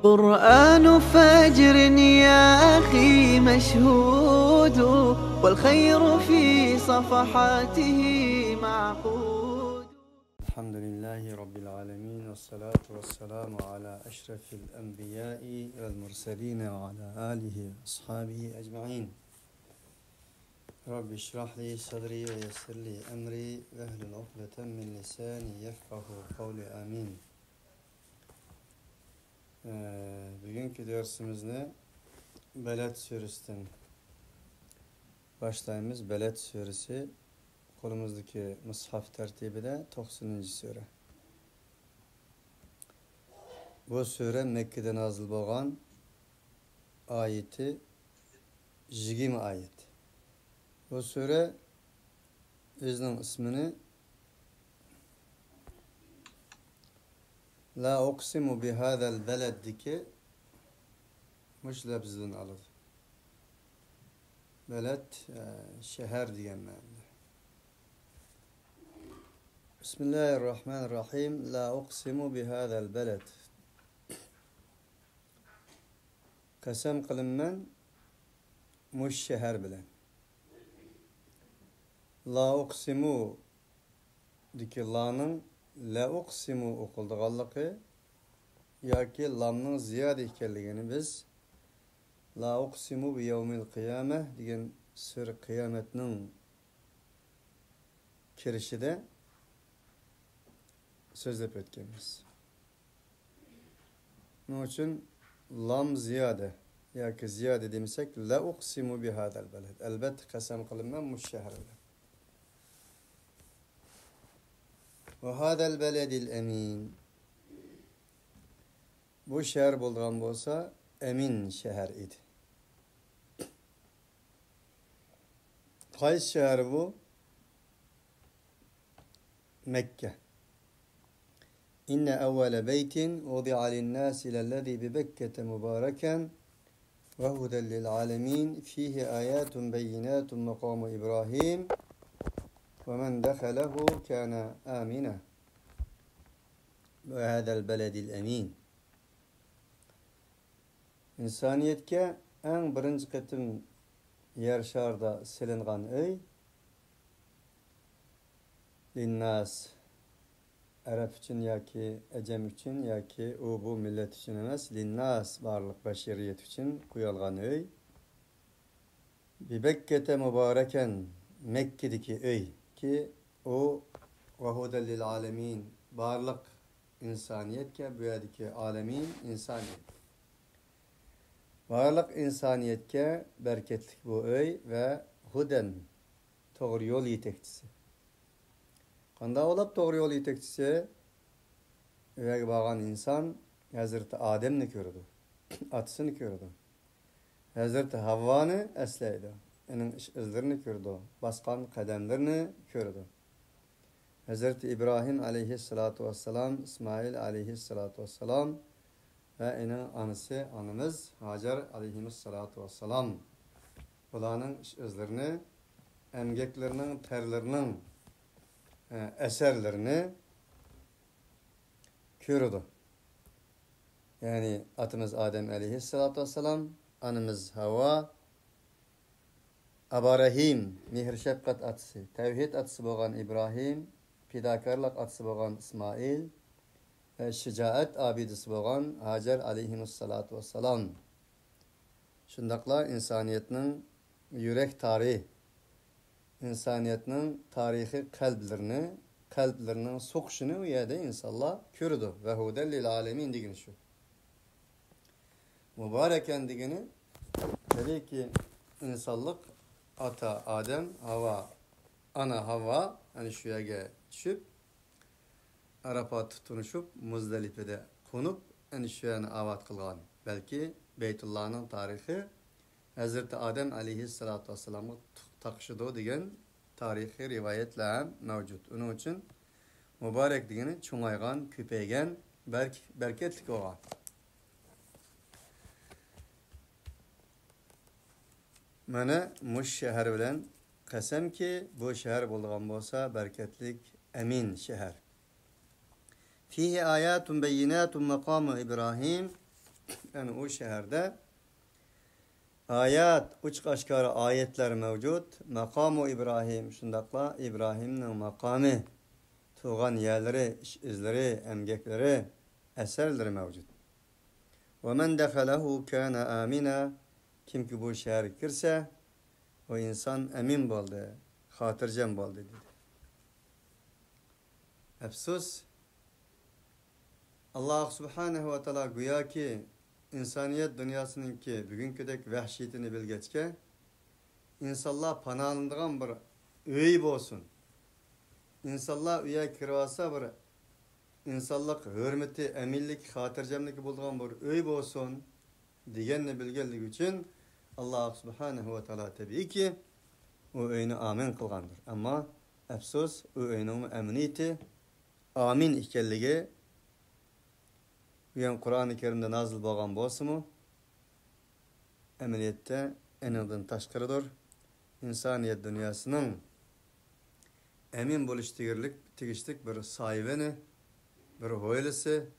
قرآن فجر يا أخي مشهود والخير في صفحاته معقود. الحمد لله رب العالمين والصلاة والسلام على أشرف الأنبياء والمرسلين وعلى آله وأصحابه أجمعين. رب اشرح لي صدري ويسر لي أمري واحلل عقدة من لساني يفقه قولي آمين. Bugünkü dersimizde Beled Suresi'nden başlayımız. Beled Suresi kolumuzdaki mushaf tertibide 90. sure. Bu sure Mekke'de nazil olan ayeti 20 ayet. Bu sure özünün ismini La uqsimu bihadal beleddeki muş lebziden alır. Beled şehir diyen ma'nada. Bismillahirrahmanirrahim. La uqsimu bihadal beled. Kasem kılınman muş şehir bilen. La uqsimu diki la'nın La uqsimu okulduğallıqı yoki lamның ziyade ekanligini biz La uqsimu bi yevmil qiyamah degan sura qiyomatning kirishida so'zlab o'tganmiz. Bunun uchun lam ziyade yoki ziyade demasak La uqsimu bi hadal balad. Albatta qasam qilinman mush shahar bilan. وهذا البلد الأمين. Bu şehir bulduğum olsa emin şehir idi. Qaysi şehir bu? Mekke. İnne evvele beytin vudi'a linnâsi lellezî bi Bekke'te mübâreken ve huden lil âlemin fihi âyâtun beyinâtun makâmu İbrahim ومن دخله كان آمنا وهذا البلد الأمين. İnsaniyetke en birinci kıtım yer şarda silingan öy linnas Arap için yaki Ecem için yaki bu millet için emas linnas varlık beşeriyet için kuyalgan öy bi Bekke'te mübareken Mekke'deki öy ki o vahudel lil alemin varlık insaniyet ki bu yerdeki alemin insaniyet. Varlık insaniyet ki bereketlik bu öy ve huden doğru yol yetekçisi. Kanda olap doğru yol yetekçisi ve bağan insan Hazreti Adem'ni gördü. Atısını gördü. Hazreti Havva'nı esleydi. Onun izlerini gördü. Baskan kademlerini gördü. Hazreti İbrahim aleyhissalatu vesselam, İsmail aleyhissalatu vesselam ve onun anısı, anımız Hacer aleyhissalatu vesselam. Bunların izlerini, emgeklerinin, terlerinin eserlerini gördü. Yani atımız Adem aleyhissalatu vesselam, anımız Havva, Abarahim, mehr şefkat atısı, tevhid atısı boğan İbrahim, pidakarlık atısı boğan İsmail, şicaat abidisi boğan Hacer aleyhissalatu vesselam. Şundakla insaniyetinin yürek tarihi, insaniyetinin tarihi kalplerinin soğuşunu o yerde insanlar kürdü. Ve huden lil alemin digini şu. Mübareken digini, dedi ki insanlık ata Adem, Hava, ana Hava, hani şu yere düşüp, Arap'a tutunuşup, Muzdalife'de konup, hani şu yana avat kılgan. Belki Beytullah'ın tarihi, Hazreti Adem aleyhissalatu vesselam'ı takışıdı diyen tarihi rivayetle mevcut. Onun için mübarek digini çoğaygan, küpeygen, berketlik olan. Mana muş şehir bilen qasam ki bu şehir bulgan bolsa bereketlik emin şehir. Fihi ayatun beyinatun maqamu İbrahim Yani o şehirde ayet, uç aşkarı ayetler mevcut. Makamu İbrahim, şundakla İbrahim'in makamı, tuğan yerleri, izleri, emgekleri, eserleri mevcut. وَمَنْ دَخَلَهُ كَانَ آمِنًا Kim ki bu şehre girse, o insan emin oldu, hatırcam oldu dedi. Efsus, Allah subhanehu ve teala güya ki insaniyet dünyasının ki bugünküdek vahşiyetini bilgeçke, insanlar panalındığın bir öğüp olsun. İnsanlar üye kirvasa bir insanlık, hürmeti, eminlik, hatırcamlık bulduğun bir öğüp olsun diyenle bilgelik için Allah subhanehu ve teala tabii ki o öğünü amin kılgandır. Ama efsus o öğünün eminiyeti amin ikelliği yani Kur'an-ı Kerim'de nazil bolgan bolsa mu eminiyette eninden taşkırıdır. İnsaniyet dünyasının emin buluş tigişlik bir sahibini, bir hoylisi,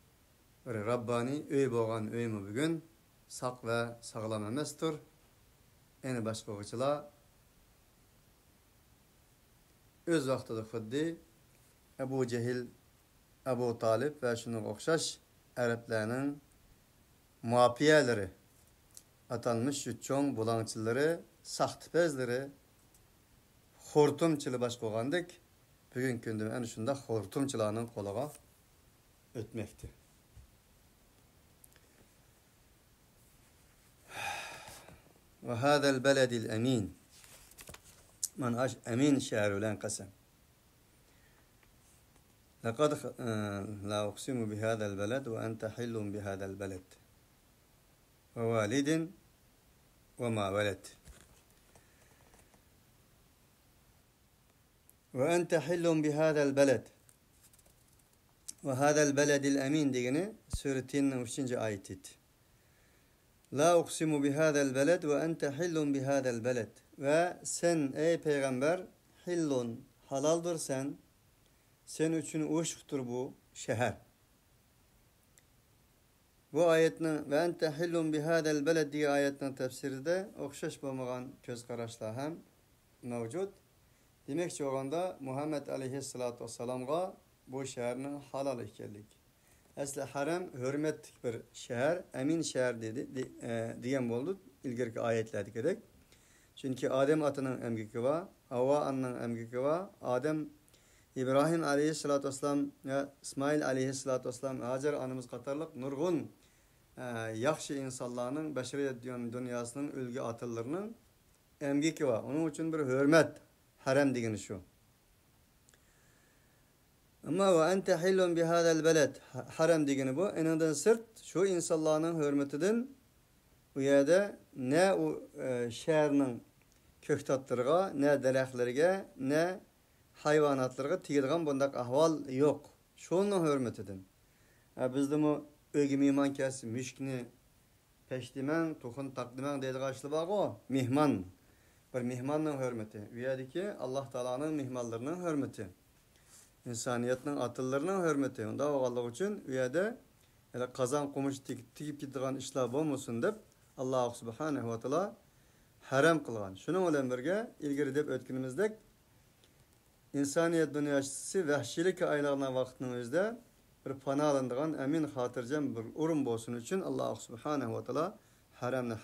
bir Rabbani öy bolgan öymü bugün sak ve sağlam emestir. Eni başka uçula öz vaxtıda xuddi Ebu Cehil, Ebu Talib ve şunun okşaş Araplarının muapiyeleri atanmış şu çoğun bulançıları, sahtipezleri, hortumçılı baş koğandık. Bugün gündüm en şunda hortumçılarının kolağa ötmekti. Ve hâzel beledil emin. Man aş emin şehrulen kasem. لقد لا أقسم بهذا البلد وأنت حل بهذا البلد ووالد وما ولد وأنت حل بهذا البلد وهذا البلد الأمين ديجني سورتين وشنج آيتت لا أقسم بهذا البلد وأنت حل بهذا البلد وسن أي پیغمبر حل halaldır sen üçün uşuktur bu şehir. Bu ayetin ve ente hillun bihadel beled diye ayetin tefsirde okşaş bulmagan göz kararlar hem mevcut. Demek ki oranda Muhammed aleyhissalatu vesselam'a bu şehrin halal ikellik. Aslı harem hürmetlik bir şehir, emin şehir diyen oldu ilgirki ayetlerde gerek. Çünkü Adem atının emgiki var, Havva anının emgiki var. Adem İbrahim aleyhissalatu vesselam ya İsmail aleyhissalatu vesselam Hacer anımız katarlık nurgun yaxşı insanların beşeriyet dünyasının ülgü atıllarının emgiki var. Onun için bir hürmet harem degeni şu. Ama ve ente hillun bihadel beled harem degeni bu. Eninden sırt şu insanların hürmetidin bu yerde ne o şehrin köktatlarına ne dereklerine ne hayvanatlarga tigilgan bundak ahval yok. Şunun hürmetidir. Bizde bu ögü iman kes müşkini peştimen tohun takdimen deydi karşılığı var o mihman. Bir mihmanın hürmeti. Viyadiki Allah Teala'nın mihmallarının hürmeti. İnsaniyetin atıllarının hürmeti. Onda o Allah için viyade kazan kumuş tigip gittiğin işler olmasın deyip Allah Subhanahu ve Teala haram kılgan. Şunun olan birge ilgili deyip ötkünümüzdek İnsaniyet dünyası vahşilik aylarına vaktinin özde bir pana alındığın emin hatırcam bir urum bolsun için Allah Subhanahu ve Teala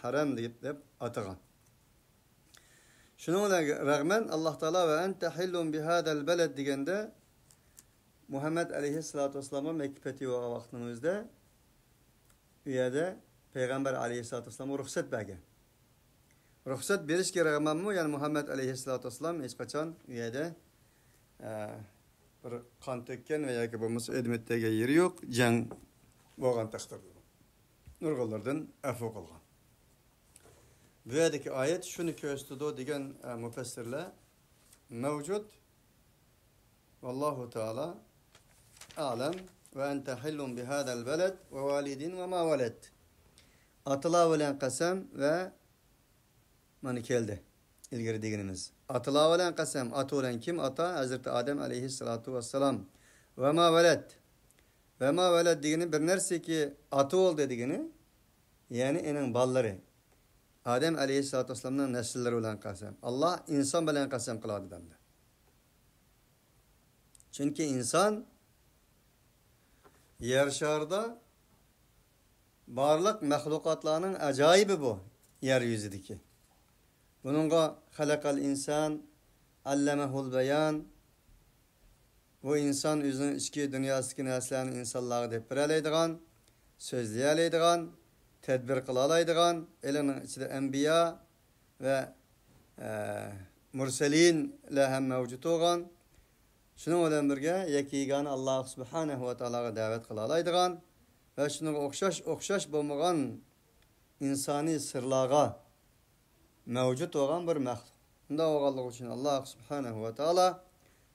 haram deyip atığan. Şuna rağmen Allah Teala ve ente hillun bihadel beled degende Muhammed aleyhissalatu vesselam'a mekkipeti o vaktinin özde üyede Peygamber aleyhissalatu vesselam'a ruhsat bergen. Ruhsat berişke rağmen mu yani Muhammed aleyhissalatu vesselam hiç kaçan üyede bir kan tökken veya ki bu edmettege yeri yok. Can boğan taktırdı. Nurgullardan afo kılgan. Böyledeki ayet şunu köstüdü degen müfessirle mevcut. Vallahu Teala alem ve ente hillun bihadel beled ve validin ve ma veled. Atıla velen kasem ve manikeldi. İlgiri deginimiz. Atıla velen kasem. Atı olan kim? Ata Hazreti Adem aleyhissalatu vesselam. Ve ma veled. Ve ma veled degini bir nerse ki atı ol dediğini ya'ni ening balları. Adem aleyhissalatu vesselam'ın nesilleri bilan qasam. Allah inson bilan qasam qiladi demdi. Çünkü insan yer şarida barliq mahlukotlarning ajoyibi bu yer yuzidagi. Bununla halakal insan, allamahul bayan. Bu insan özünün ichki dunyosidagi narsalarni insonlarga deb beralaydigan, so'zlayalaydigan, tadbir qila oladigan, elining ichida anbiya va mursalinlar ham mavjud bo'lgan. Shuning bilan birga yakigani Alloh subhanahu va taologa da'vat qila oladigan va shunga o'xshash bo'lmagan insoniy sirlarga mavjud bo'lgan bir maxluq. Unda o'g'allik uchun Alloh subhanahu va taolo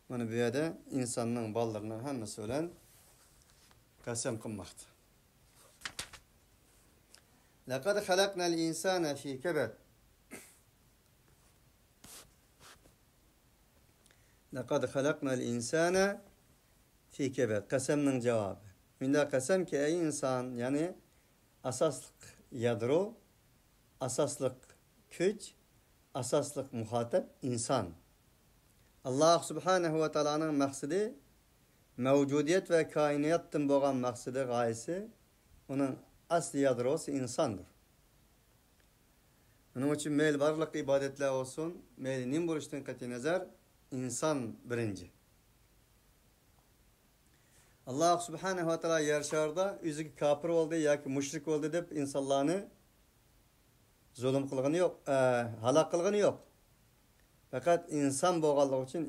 mana bu yerda insonning ballarning hammasi bilan qasam qilmoqda. Laqad xalaqnal insana fi kabad. Laqad xalaqnal insana fi kabad. Qasamning javobi. Bunda qasam ki ey inson, ya'ni asosliq yadro, asosliq kuch, asosliq muhatib inson. Allah subhanahu wa ta'ala'nın maksidi mevcudiyet ve kainatın bo'lgan maksidi gayesi onun asli yadrosu insandır. Onun için meyl barliq ibadetler olsun, meyl nim bo'lishdan qat'iy nazar inson birinci. Allah subhanahu wa ta'ala yer sharida o'ziga kafir bo'ldi yoki mushrik bo'ldi deb insonlarni zulm qilgani yo'q, halok qilgani yo'q. Fakat insan bo'lganligi uchun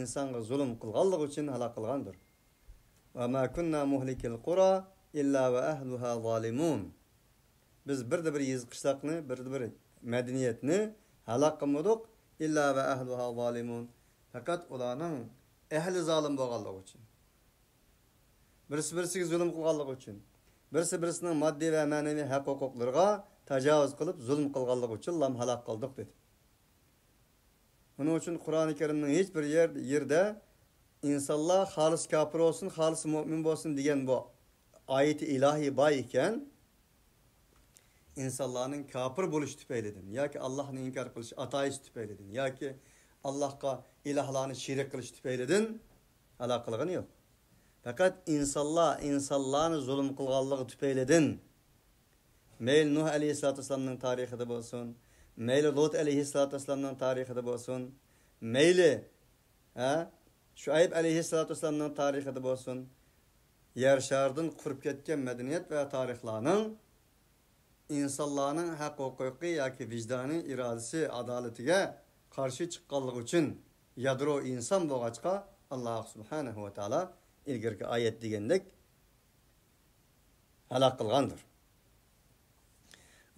insonga zulm qilganligi uchun halok qilgandir. Va ma kunna muhlikil qura illa va ahluha zalimun. Biz bir yezqishloqni, bir madaniyatni halok qilmadik illa va ahluha zalimun. Fakat ularning ahli zolim bo'lganligi uchun. Birisi-birisiga zulm qilganligi uchun, birisining moddiy va ma'naviy haq-huquqlariga tajovuz qilib zulm qilganligi uchun lam halok qildik dedi. Bunun için Kur'an-ı Kerim'nin hiçbir yerde insanlar halis kafir olsun, halis mümin olsun diyen bu ayeti ilahi bay iken insanların kafir buluş tüpeyledin. Ya ki Allah'ın inkar kılış, ateist tüpeyledin. Ya ki Allah'a ilahlarını şirik kılış tüpeyledin. Alakalığın yok. Fakat insanların zulüm kılgallığı tüpeyledin. Meyl Nuh Aleyhisselatü Vesselam'ın tarihi de olsun. Meyli Lut aleyhissalatü vesselam'ın tarihi de olsun. Meyli Şuayb aleyhissalatü vesselam'ın tarihi de olsun. Yer şardan kurup ketken medeniyet ve tarihlarının insanların hak hukuki yoki vicdani iradesi adaletiga karşı çıqqanlığı için yadro insan bo'lg'achqa Allah subhanahu wa ta'ala ilgirki ayet degandek halok qilgandir.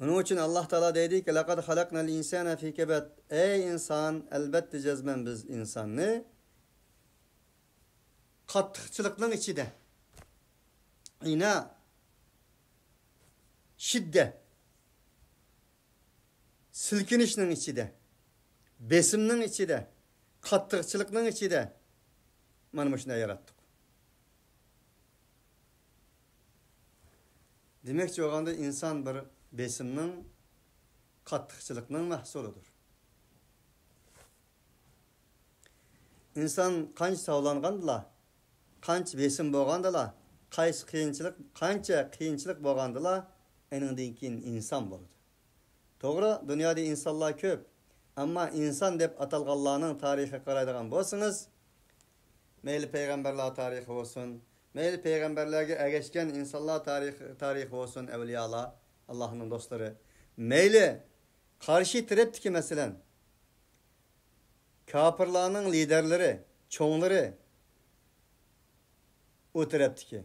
Onun için Allah Teala dedi ki laqad halaqnal insana fi kabad. Ey insan, elbette cezmen biz insanı qattiqchilikning ichida. İna şiddet silkinishning ichida, besimning ichida, qattiqchilikning ichida mana shunday yaratdik. Demakchi bo'lganda inson bir besimning qattiqchilikning mahsulidir. İnsan qancha savlangandilar, qancha besim bo'lgandilar, qancha qiyinchilik bo'lgandilar, eningdan keyin inson bo'ldi. To'g'ri, dunyoda insonlar ko'p, ammo inson deb atalganlarning tarixiga qaraydigan bo'lsangiz, mayli payg'ambarlar tarixi bo'lsin, mayli payg'ambarlarga ergashgan insonlar tarixi bo'lsin, avliyolar, Allah'ın dostları, mayli qarshi tarafdagi masalan kafirlarning liderleri, cho'nglari o tarafdagi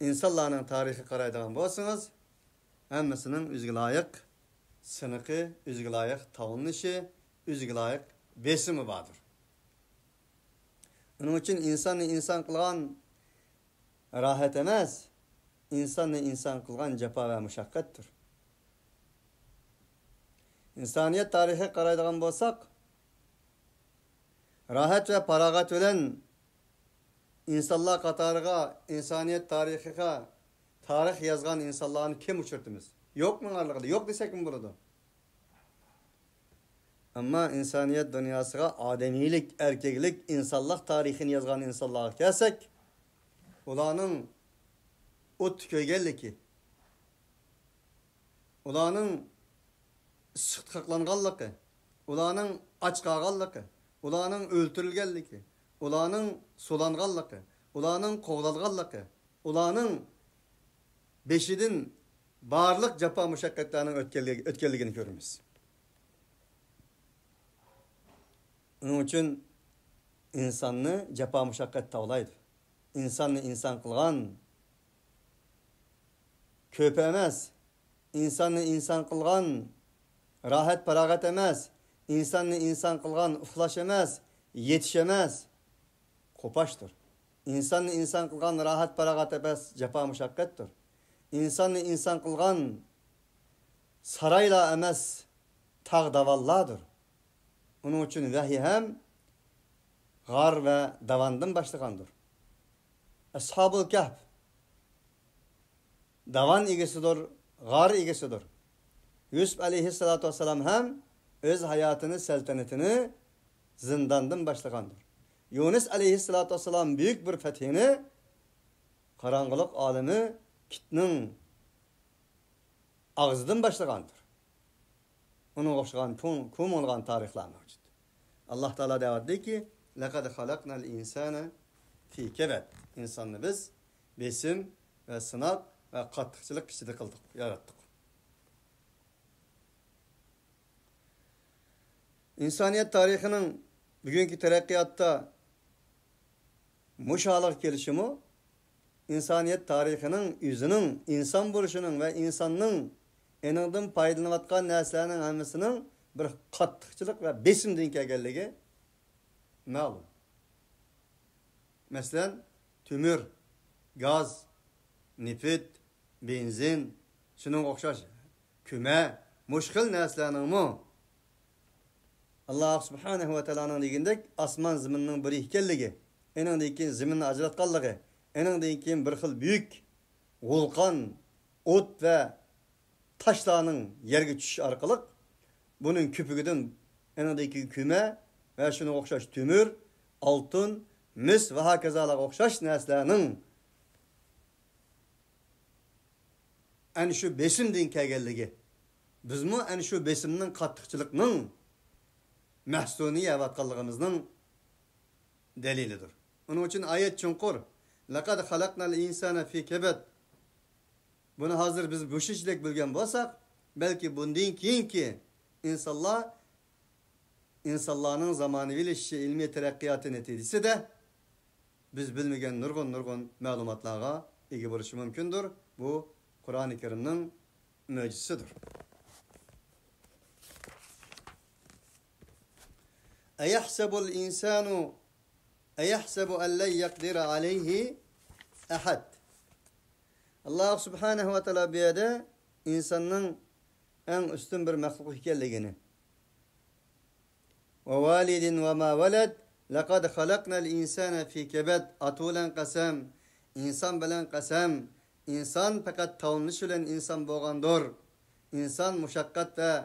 insonlarning tarixiga qaraydigan bo'lsangiz, hammasining o'ziga loyiq siniqi, o'ziga loyiq tavinishi, o'ziga loyiq besimi bordir. Onun için insonni inson qilgan rohat emas, insonni inson qilgan jafo va mushaqqatdir. İnsaniyet tarixiga qaraydigan bo'lsak, rahat ve farog'at bilan insonlar qatoriga, insoniyat tarixiga tarix yazgan insanlarını kim uçurtimiz? Yok mu arlıqda? Yok desek mi burada? Ama insaniyet dünyasına ademilik, erkeklik, insanlık tarihini yazgan insanlara kelsek, ulanın ot köygellik, ulanın sıhtqaqlanğanlıqı, ulanın aç qalğanlıqı, ulanın öldürülgenligi, ulanın sulanğanlıqı, ulanın qoğlalğanlıqı, ulanın beşidin barlıq japa müşakkatlarının ötkenligini görürüz. Onun için insanını japa müşakkat tavlaydı. İnsanını insan kılgan köp emas, insanını insan kılgan rahat paragat emas, insanını insan kılgan uxlaş emas, yetişemez, kopaştır. İnsanını insan kılgan rahat paragat emas, japa müşakkattır. İnsanını insan kılgan sarayla emas, tağ davalladır. Onun için vahiy hem gar ve davandan başlagandır. Ashab-ı Kahf davan egesidir, gar egesidir. Yusuf aleyhissalatu vesselam hem öz hayatını, seltanetini zindandan başlagandır. Yunus aleyhissalatu vesselam büyük bir fethini karanlık alemi kitnin ağzından başlagandır. Onun oxşagan kum olgan tarixler mevcut. Allah Teala deyardı ki: "Laqad halaqnal insana fi kebet." İnsanı biz besim ve sınav ve qattiqchilik içinde kıldık, yarattık. İnsaniyet tarihinin bugünkü terakkiyatta muşalık gelişimi, insaniyet tarihinin yüzünün, insan buluşunun ve insanın enindin paydalanıvatkan neslerinin hamısının bir qattiqchilik ve besimden kelganligi ma'lum. Mesela tümür, gaz, nefit, benzin, şunun oxşaş küme, muşkil neslerinin mu Allah subhanahu ve ta'ala'nın degindek asman ziminin bir ihkelligi, enindin keyin ziminni ajratganligi, enindin keyin bir xil büyük vulkan, ot ve taşlarının yerge düşüş arkalık bunun küpügüden enindeki küme ve şuna oxşaş tümür, altın, mis ve hakazalar oxşaş neslerinin en şu besimden kelganligi, bizmi en şu besimnin qattiqchilikning mahsuni yavatganligimizning delilidir. Onun için ayet chunqur. Laqad halaqnal insana fi kebet. Bunu hazır biz bu şişlik bilgen bolsak, belki bundan keyinki insanların zamanıvileşişi ilmi terakkiyatı neticesi de biz bilmegen nurgun malumatlarga ega bo'lishi mumkindir. Bu Kur'an-ı Kerim'nin mucizesidir. Eyahsebul insanu eyahsebu en len yakdira aleyhi ahad. Allah subhanahu ve teala bir yerde insanın en üstün bir mahluk ekanligini. Ve validin ve ma veled laqad halaqnal insana fi kebed atulan qasam. İnsan bilen qasam. İnsan fakat tavınış bilen insan bolgandır. İnsan muşakkat ve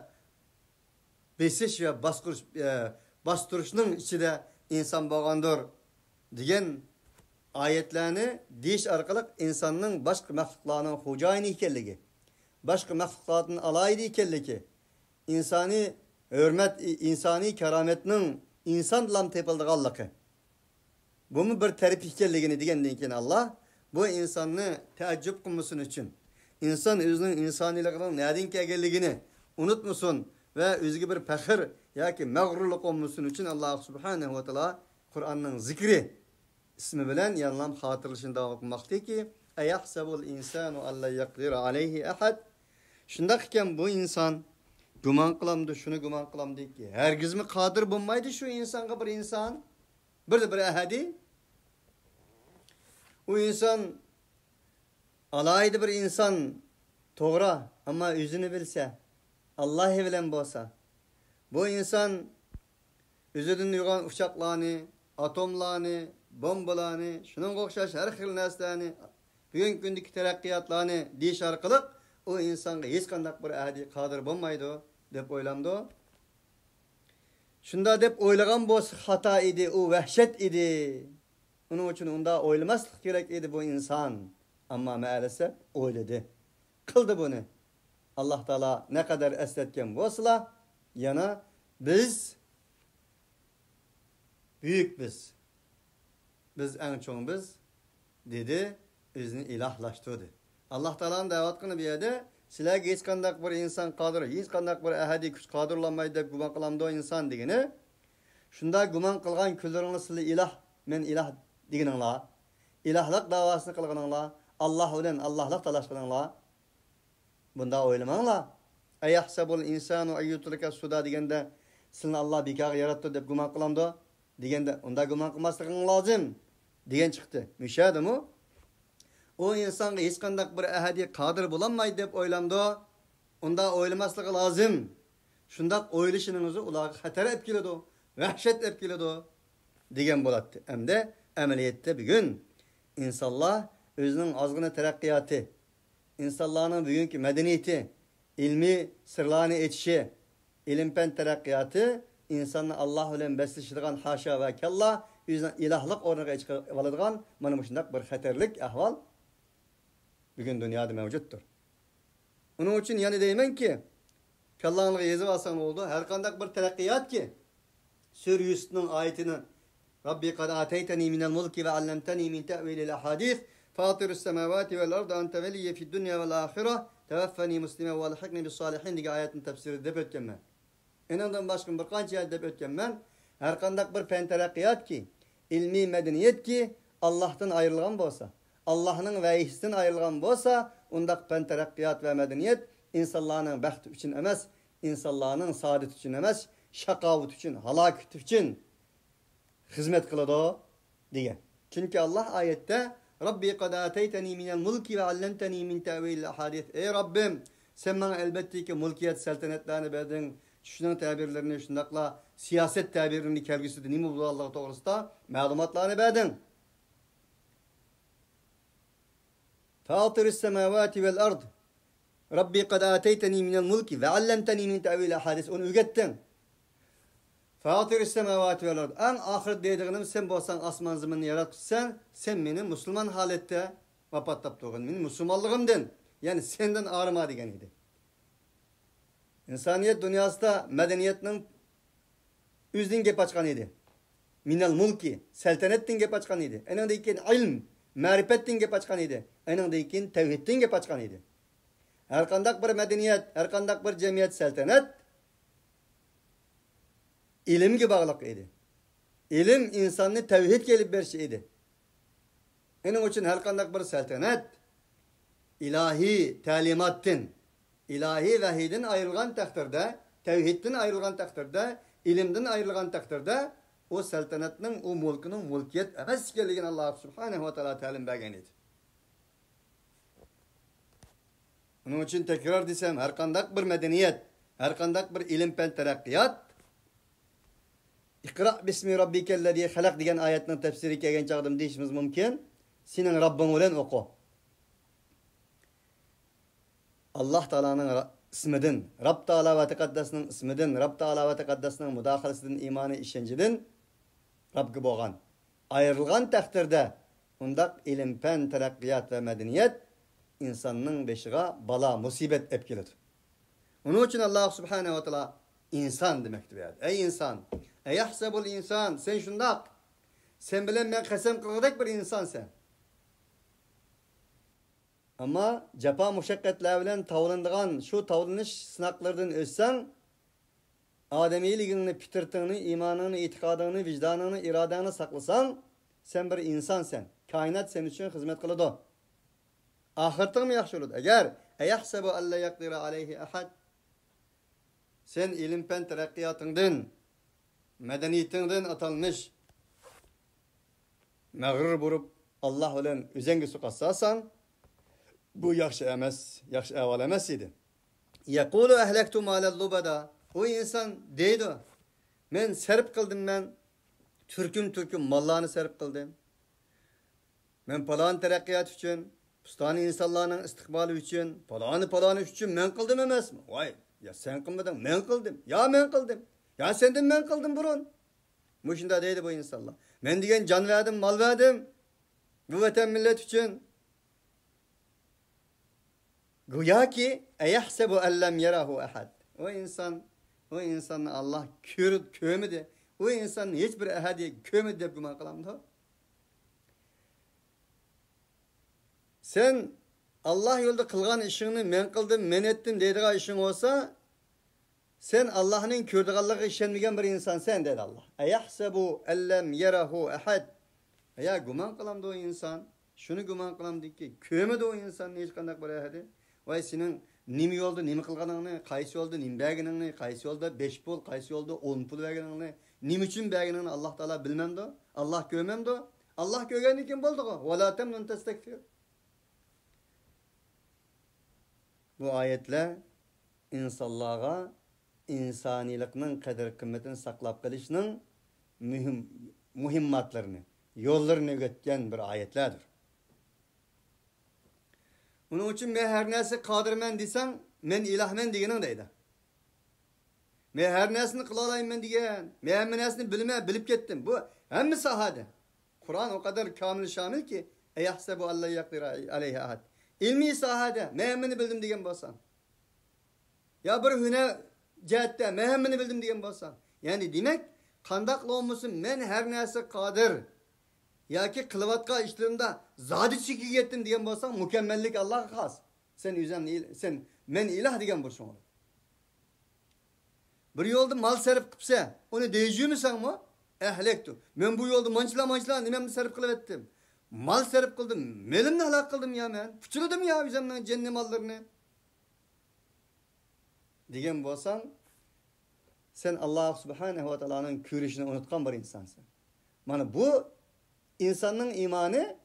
besiş ve bastırışның içinde insan bolgandır degan ayetlerini deyiş arkalık insanın başka mahluklarının hocayını ekanligi, başka mahluklardan alaydı ekanligi, insani hürmet, insani kerametinin insan bilan tepildiganligi. Bunu bir tarif ekanligini degenden keyin Allah bu insanı teaccüp kılmasın için, insan özünün insaniliginin nereden kelganligini unutmasın ve özgü bir faxr yoki mag'rurlik olmasın için Allah subhanahu ve taala Kur'an'ın zikri ismi bilen yanılam hatırlışını devam etmekte ki eyahsebul insanu alla yakdir aleyhi ahad. Şundaqken bu insan güman kılamdı, şunu güman kılamdı ki hergiz mi kadir bulmaydı şu insanga bir insan bir ahadi. O insan alaydı bir insan doğru ama yüzünü bilse Allah bilen bolsa bu insan özüdün yugan uçaklarını, atomlarını, bombalarını, şunun oxşaş her xil näselerini Bugünkü gündeki teraqqiyatlarını deyiş arkalık o insanga hiç kandak bir ahadi kadir bulmaydı dep oylamdı. Şunda dep oylagan bolsa hata idi, o vahşet idi. Onun için onda oylamaslık gerek idi bu insan. Ama maalesef oyladı. Kıldı bunu. Allah Teala ne kadar esletken bolsa yana biz büyük biz. Biz en çoğun biz dedi, özünü ilahlaştırdı. Allah Teala'nın davatını bir yerde sizlerge hiç kandak bir insan kadir, hiç kandak bir ahadi güç kadırlanmaydı dep guman kılamdı o insan degeni. Şunda guman kılgan küllerini sizle ilah, men ilah degeninglar. İlahlık davasını kılganinglar, Allah bilen Allah'lık talaşkıninglar. Bunda oylamanglar. Ayahsabul insanu ayyutrika suda degende sizni Allah bekar yarattı dep guman kılamdı degende onda guman kılmasliging lazım degen çıktı. Müşahede mi? O insanga hiç kandak bir ahadi kadir bulanmaydı dep oylamdı. Onda oylamaslığı lazım. Şundak oylaşınızı ular hatar epkiledi. Vahşet epkiledi. Degen bolattı. Hem de ameliyette bugün insanlar özünün azgına terakkiyatı, insanların bugünkü medeniyeti, ilmi sırlarını etişi, ilimpen terakkiyatı, insanın Allah ile beslişidigan haşa ve kella, yüzden ilahlık ornaga çıkıvalıdığan, mana bu şundak bir haterlik ahval bugün dünyada mevcuttur. Onun için yani deymen ki, Allah'ın yazı alsan oldu, her kandak bir terakkiyat ki, Sür Yusuf'un ayetini, Rabbi kad ateyteni minel mulki ve allemteni min te'vilil ahadith, Fatirus semavati vel ardı ente veliyye fid dünya vel ahire, tevaffeni muslime ve alhikni bis salihin diye ayetin tefsiri dep ötken ben. Enandan başka bir kança yer dep ötken ben, her kandak bir pen terakkiyat ki, ilmi medeniyet ki, Allah'tan ayrılgan bolsa, Allah'ın vehisinden ayrılgan bolsa, undak pen terakkiyat ve medeniyet, insanların bəxti için emas, insanların saadet için emas, şakavut için, halaket için hizmet kılıdı diye. Çünkü Allah ayette Rabbi kad ateyteni minel mulki ve allemteni min tevilil ahadith. Ey Rabbim sen bana elbette ki mulkiyet seltanetlerini verdin. Şunun tabirlerini şundakla siyaset tabirini kelgisi nimi bu Allah doğrusu da malumatlarını verdin. Fatirus semavati vel ard. Rabbi kad ateyteni minel mulki ve allemteni min tevilil ahadith. Onu ügettin. Fatirus semavati vel ard. En ahiret dediğim sen bolsan asman zımını yaratırsan sen beni Müslüman halette vapattap doğun. Benim Müslümanlığımdan. Yani senden ağrıma degen idi. İnsaniyet dünyasında medeniyetinin üzdün gep açkan idi. Minel mulki, seltanettin gep açkan idi. Enindeyken ilm, marifettin gep açkan idi. Enindeyken tevhiddin gep açkan idi. Her kandak bir medeniyet, her kandak bir cemiyet seltanet ilimge bağlıq idi. İlim insanını tevhid gelip bir şey idi. Onun için her kandak bir seltanet ilahi talimattin, ilahi vahidin ayrılgan takdirde, tevhiddin ayrılgan takdirde, ilimden ayrılgan takdirde o seltanetinin, o mulkinin mulkiyet emes geldiğini Allah subhanehu ve teala talim bergen idi. Onun için tekrar desem her kandak bir medeniyet, her kandak bir ilim pen terakkiyat İkra bismi rabbikellezî halak degan ayetning tefsiri kelgan chaqdim deyishimiz mumkin. Senin Rabbin bilan o'qi. Allah Teala'nın ismidan, Rabb Teala ve Tekaddas'nın ismidan, Rabb Teala ve Tekaddas'nın müdahalesinden, imanı, işenciden Rabb'ga bo'lgan. Ayrılgan takdirde undak ilim, pen, terakkiyat ve medeniyet insanın beşiğe bala, musibet epkilir. Onun için Allah Subhanahu ve Teala insan demektir. Ey insan! Eyahsebul insan, sen şundak, sen bilen ben kasem kılgıdak bir insan sen. Ama cepa muşakkatler bilen tavlandıgan şu tavlanış sınaklardan özsen, ademiyliğini, pitirtini, imanını, itikadını, vicdanını, iradanı saklasan, sen bir insan sen. Kainat senin için hizmet kılıdı. Ahirtin mi yaxşı olur? Eğer eyahsebu alla yakdira aleyhi ahad, sen ilim pen terakkiyatından, medeniyetinden atalmış, mağrur burup Allah ile üzengi suqasasan, bu yaxşı emas, yaxşı evvel emas idi. Yaqulu ahlaktu malal lubada. O insan deydi, men serp kıldım men, türküm mallarını serp kıldım. Men palan terakkiyat için, Ustani insanların istikbali için, palanı için men kıldım emas mı? Vay, ya sen kılmadın, men kıldım. Ya men kıldım. Ya senden men kıldım burun. Bu şunda deydi bu insanlar. Men diyen can verdim, mal verdim. Bu vatan millet için. Güya ki eyahsebu ellem yerahu ahad. O insan Allah kömedi. O insan hiçbir ahadi kömedi deb güman kılamdı. Sen Allah yolda kılgan işini men kıldım, men ettim deydiğin işin olsa sen Allah'ın kördüğallığı işlenmeyen bir insan sen dedi Allah. Eyahsebu ellem yerahu ahad. Ya güman kılamdı o insan. Şunu güman kılamdı ki kömedi o insan hiç kandak bir ahadi. Vay senin nimi yolda nimi kılganını, kaysi yolda nimi berginini, kaysi yolda 5 pul, kaysi yolda 10 pul berginini, nim için berginini Allah Teala bilmem de, Allah görmem de. Allah görgeni kim buldu o? Ve la temnun testekfir. Bu ayetle insanlığa insanilikning qadr qimmatini saqlab qilishning muhimmatlarini, yo'llarini o'rgatgan bir oyatlardir. Buning uchun men har narsa qodirman desang, men ilohman deganing deydi. Men har narsani qila olayman degan, men hamma narsani bilib ketdim. Bu hamma sohada. Qur'on o kadar kamil shamil ki, ayahsabu alla yaqdir alayhi ahad. İlmi sahada mehemmini bildim diyen basan. Ya bir hüner cihette mehemmini bildim diyen basan. Yani demek kandaklı olmuşsun men her neyse kadir. Ya ki kılıvatka işlerimde zadi çiki gittim diyen basan mükemmellik Allah'a has. Sen men ilah diyen bursun olur. Bir yolda mal serip kıpsa onu değişiyor musun mu? Ehlektu. Men bu yolda mançla nimemni serip kılıvettim. Mal serip kıldım. Melimle helak kıldım ya ben. Fıçıladım ya üzerinden cennet mallarını. Diyen bolsan sen Allah Subhanahu ve Teala'nın körüşünü unutkan bir insansın. Mana bu insanın imanı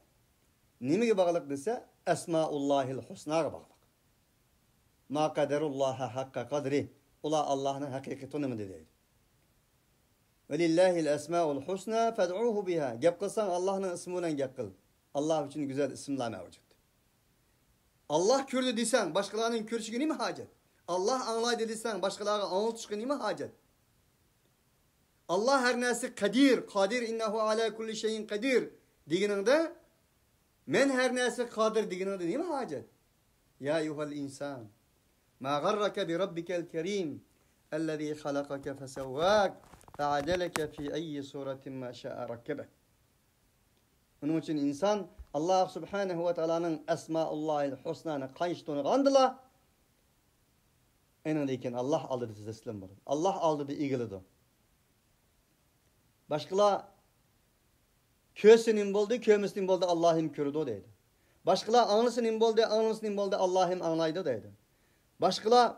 nimeye bağlılık dese Esmaullahil Husna'ya bağlılık. Ma kaderullaha hakka kadri. Ula Allah'ın hakikatini mi dedi? Velillahil esmaul husna fed'uhu biha. Gep kılsan Allah'ın ismiyle gep kıl. Allah için güzel isimler mevcut. Allah kürdü desen başkalarının körüşüne mi hacet? Allah anlaydı desen başkalarına anlatışına mi hacet? Allah her nesi kadir innehu ala kulli şeyin kadir diğininde men her nesi kadir diğininde ne mi hacet? Ya yuhal insan ma garraka bi rabbikel kerim ellezî halakake fesevvâk fe'adeleke fi ayyi suratin ma şa'a rakkebek. Onun için insan Allah Subhanahu ve Teala'nın Esmaullahil Husna'nı kayıştığını kandıla. Enindeyken Allah aldı size teslim bulun. Allah aldı bir ilgilidir. Başkalar kösünün buldu, kömüsünün buldu Allah'ım körüdü o deydi. Başkalar anlısının buldu Allah'ım anlaydı deydi. Başkalar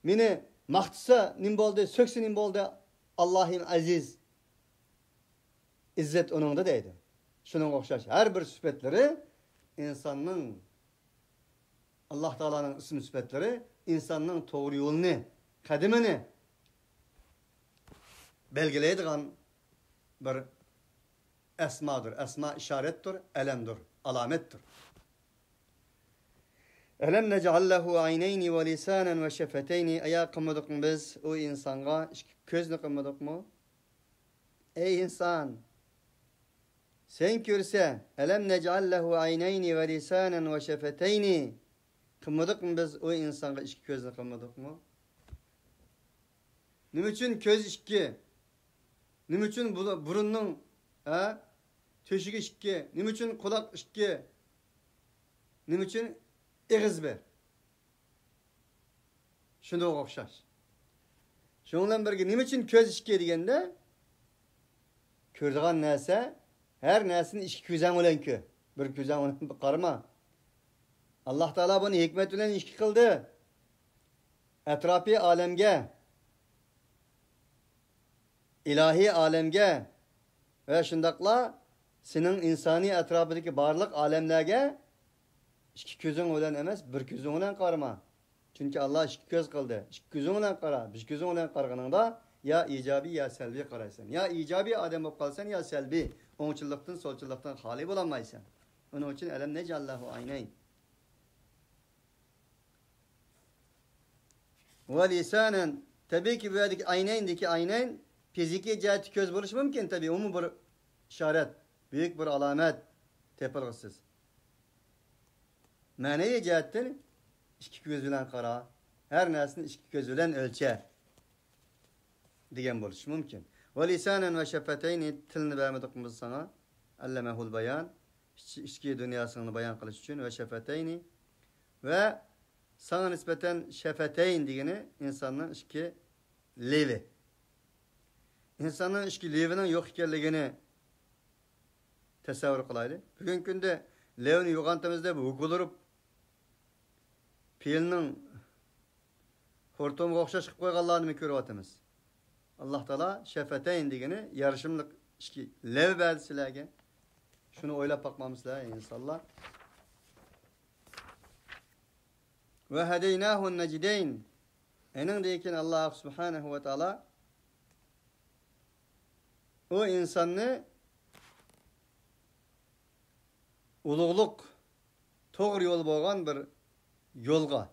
meni mahtısa buldu, söksünün buldu Allah'ım aziz. İzzet onunda deydi. Şunun okşaş. Her bir süpetleri insanın Allah Teala'nın isim süpetleri insanın doğru yolunu, kadimini belgeleydiğin bir esmadır. Esma işarettir, elemdir, alamettir. Elem nec'allehu ayneyni ve lisanen ve şefeteyni. Aya kımmadık mı biz o insana? Közünü kımmadık mı? Ey insan! Sen körse elem nec'allehu ayneyni ve lisanen ve şefeteyni. Kımmadık mı biz o insana iki közünü kımmadık mı? Ne için köz iki? Ne için burunun töşük iki? Ne için kulak iki? Ne için ağız bir? Şunu okşar. Şundan birge ne için köz iki degende kördiğen neyse her nesinin iki küzen olan kö. Bir küzen olan karma. Allah Teala bunu hikmet ile ilişki kıldı. Etrafi alemge, ilahi alemge ve şundakla senin insani etrafındaki varlık alemlerge iki gözün olan emez, bir gözün olan karma. Çünkü Allah iki göz kıldı. İki gözün olan kara, bir gözün olan karganında ya icabi ya selbi karaysan. Ya icabi adem olup kalsan ya selbi. Oğulçuluktan, solçuluktan hali bulamaysan. Onun için elem necallahu ayneyn. Ve lisanen. Tabii ki buradaki aynayndaki aynayn fiziki cihati göz buluş mümkün tabii. O mu bir işaret, büyük bir alamet tepilgisiz. Manevi cihatten iki göz bilen kara, her nersini iki göz bilen ölçe diyen buluş mümkün. Ve lisanen ve şefeteyni tilini vermedik biz sana. Allemehul bayan. İçki dünyasını bayan kılış için ve şefeteyni ve sana nispeten şefeteyn diyeni insanın içki levi. İnsanın içki levinin yok ikenligini tasavvur kılaydı. Bugün günde levini yoğantımızda bu hukulurup pilinin hortumu okşaş kıp koygallarını mı körüvatımız? Allah Teala şefeteyn diyeni yarışımlık içki lev verdi silahge. Şunu oylap bakmamız lazım inşallah. Ve hedeynâhun necideyn. Enin deyken Allah subhanehu ve teala o insanı ulugluk doğru yol boğan bir yolga,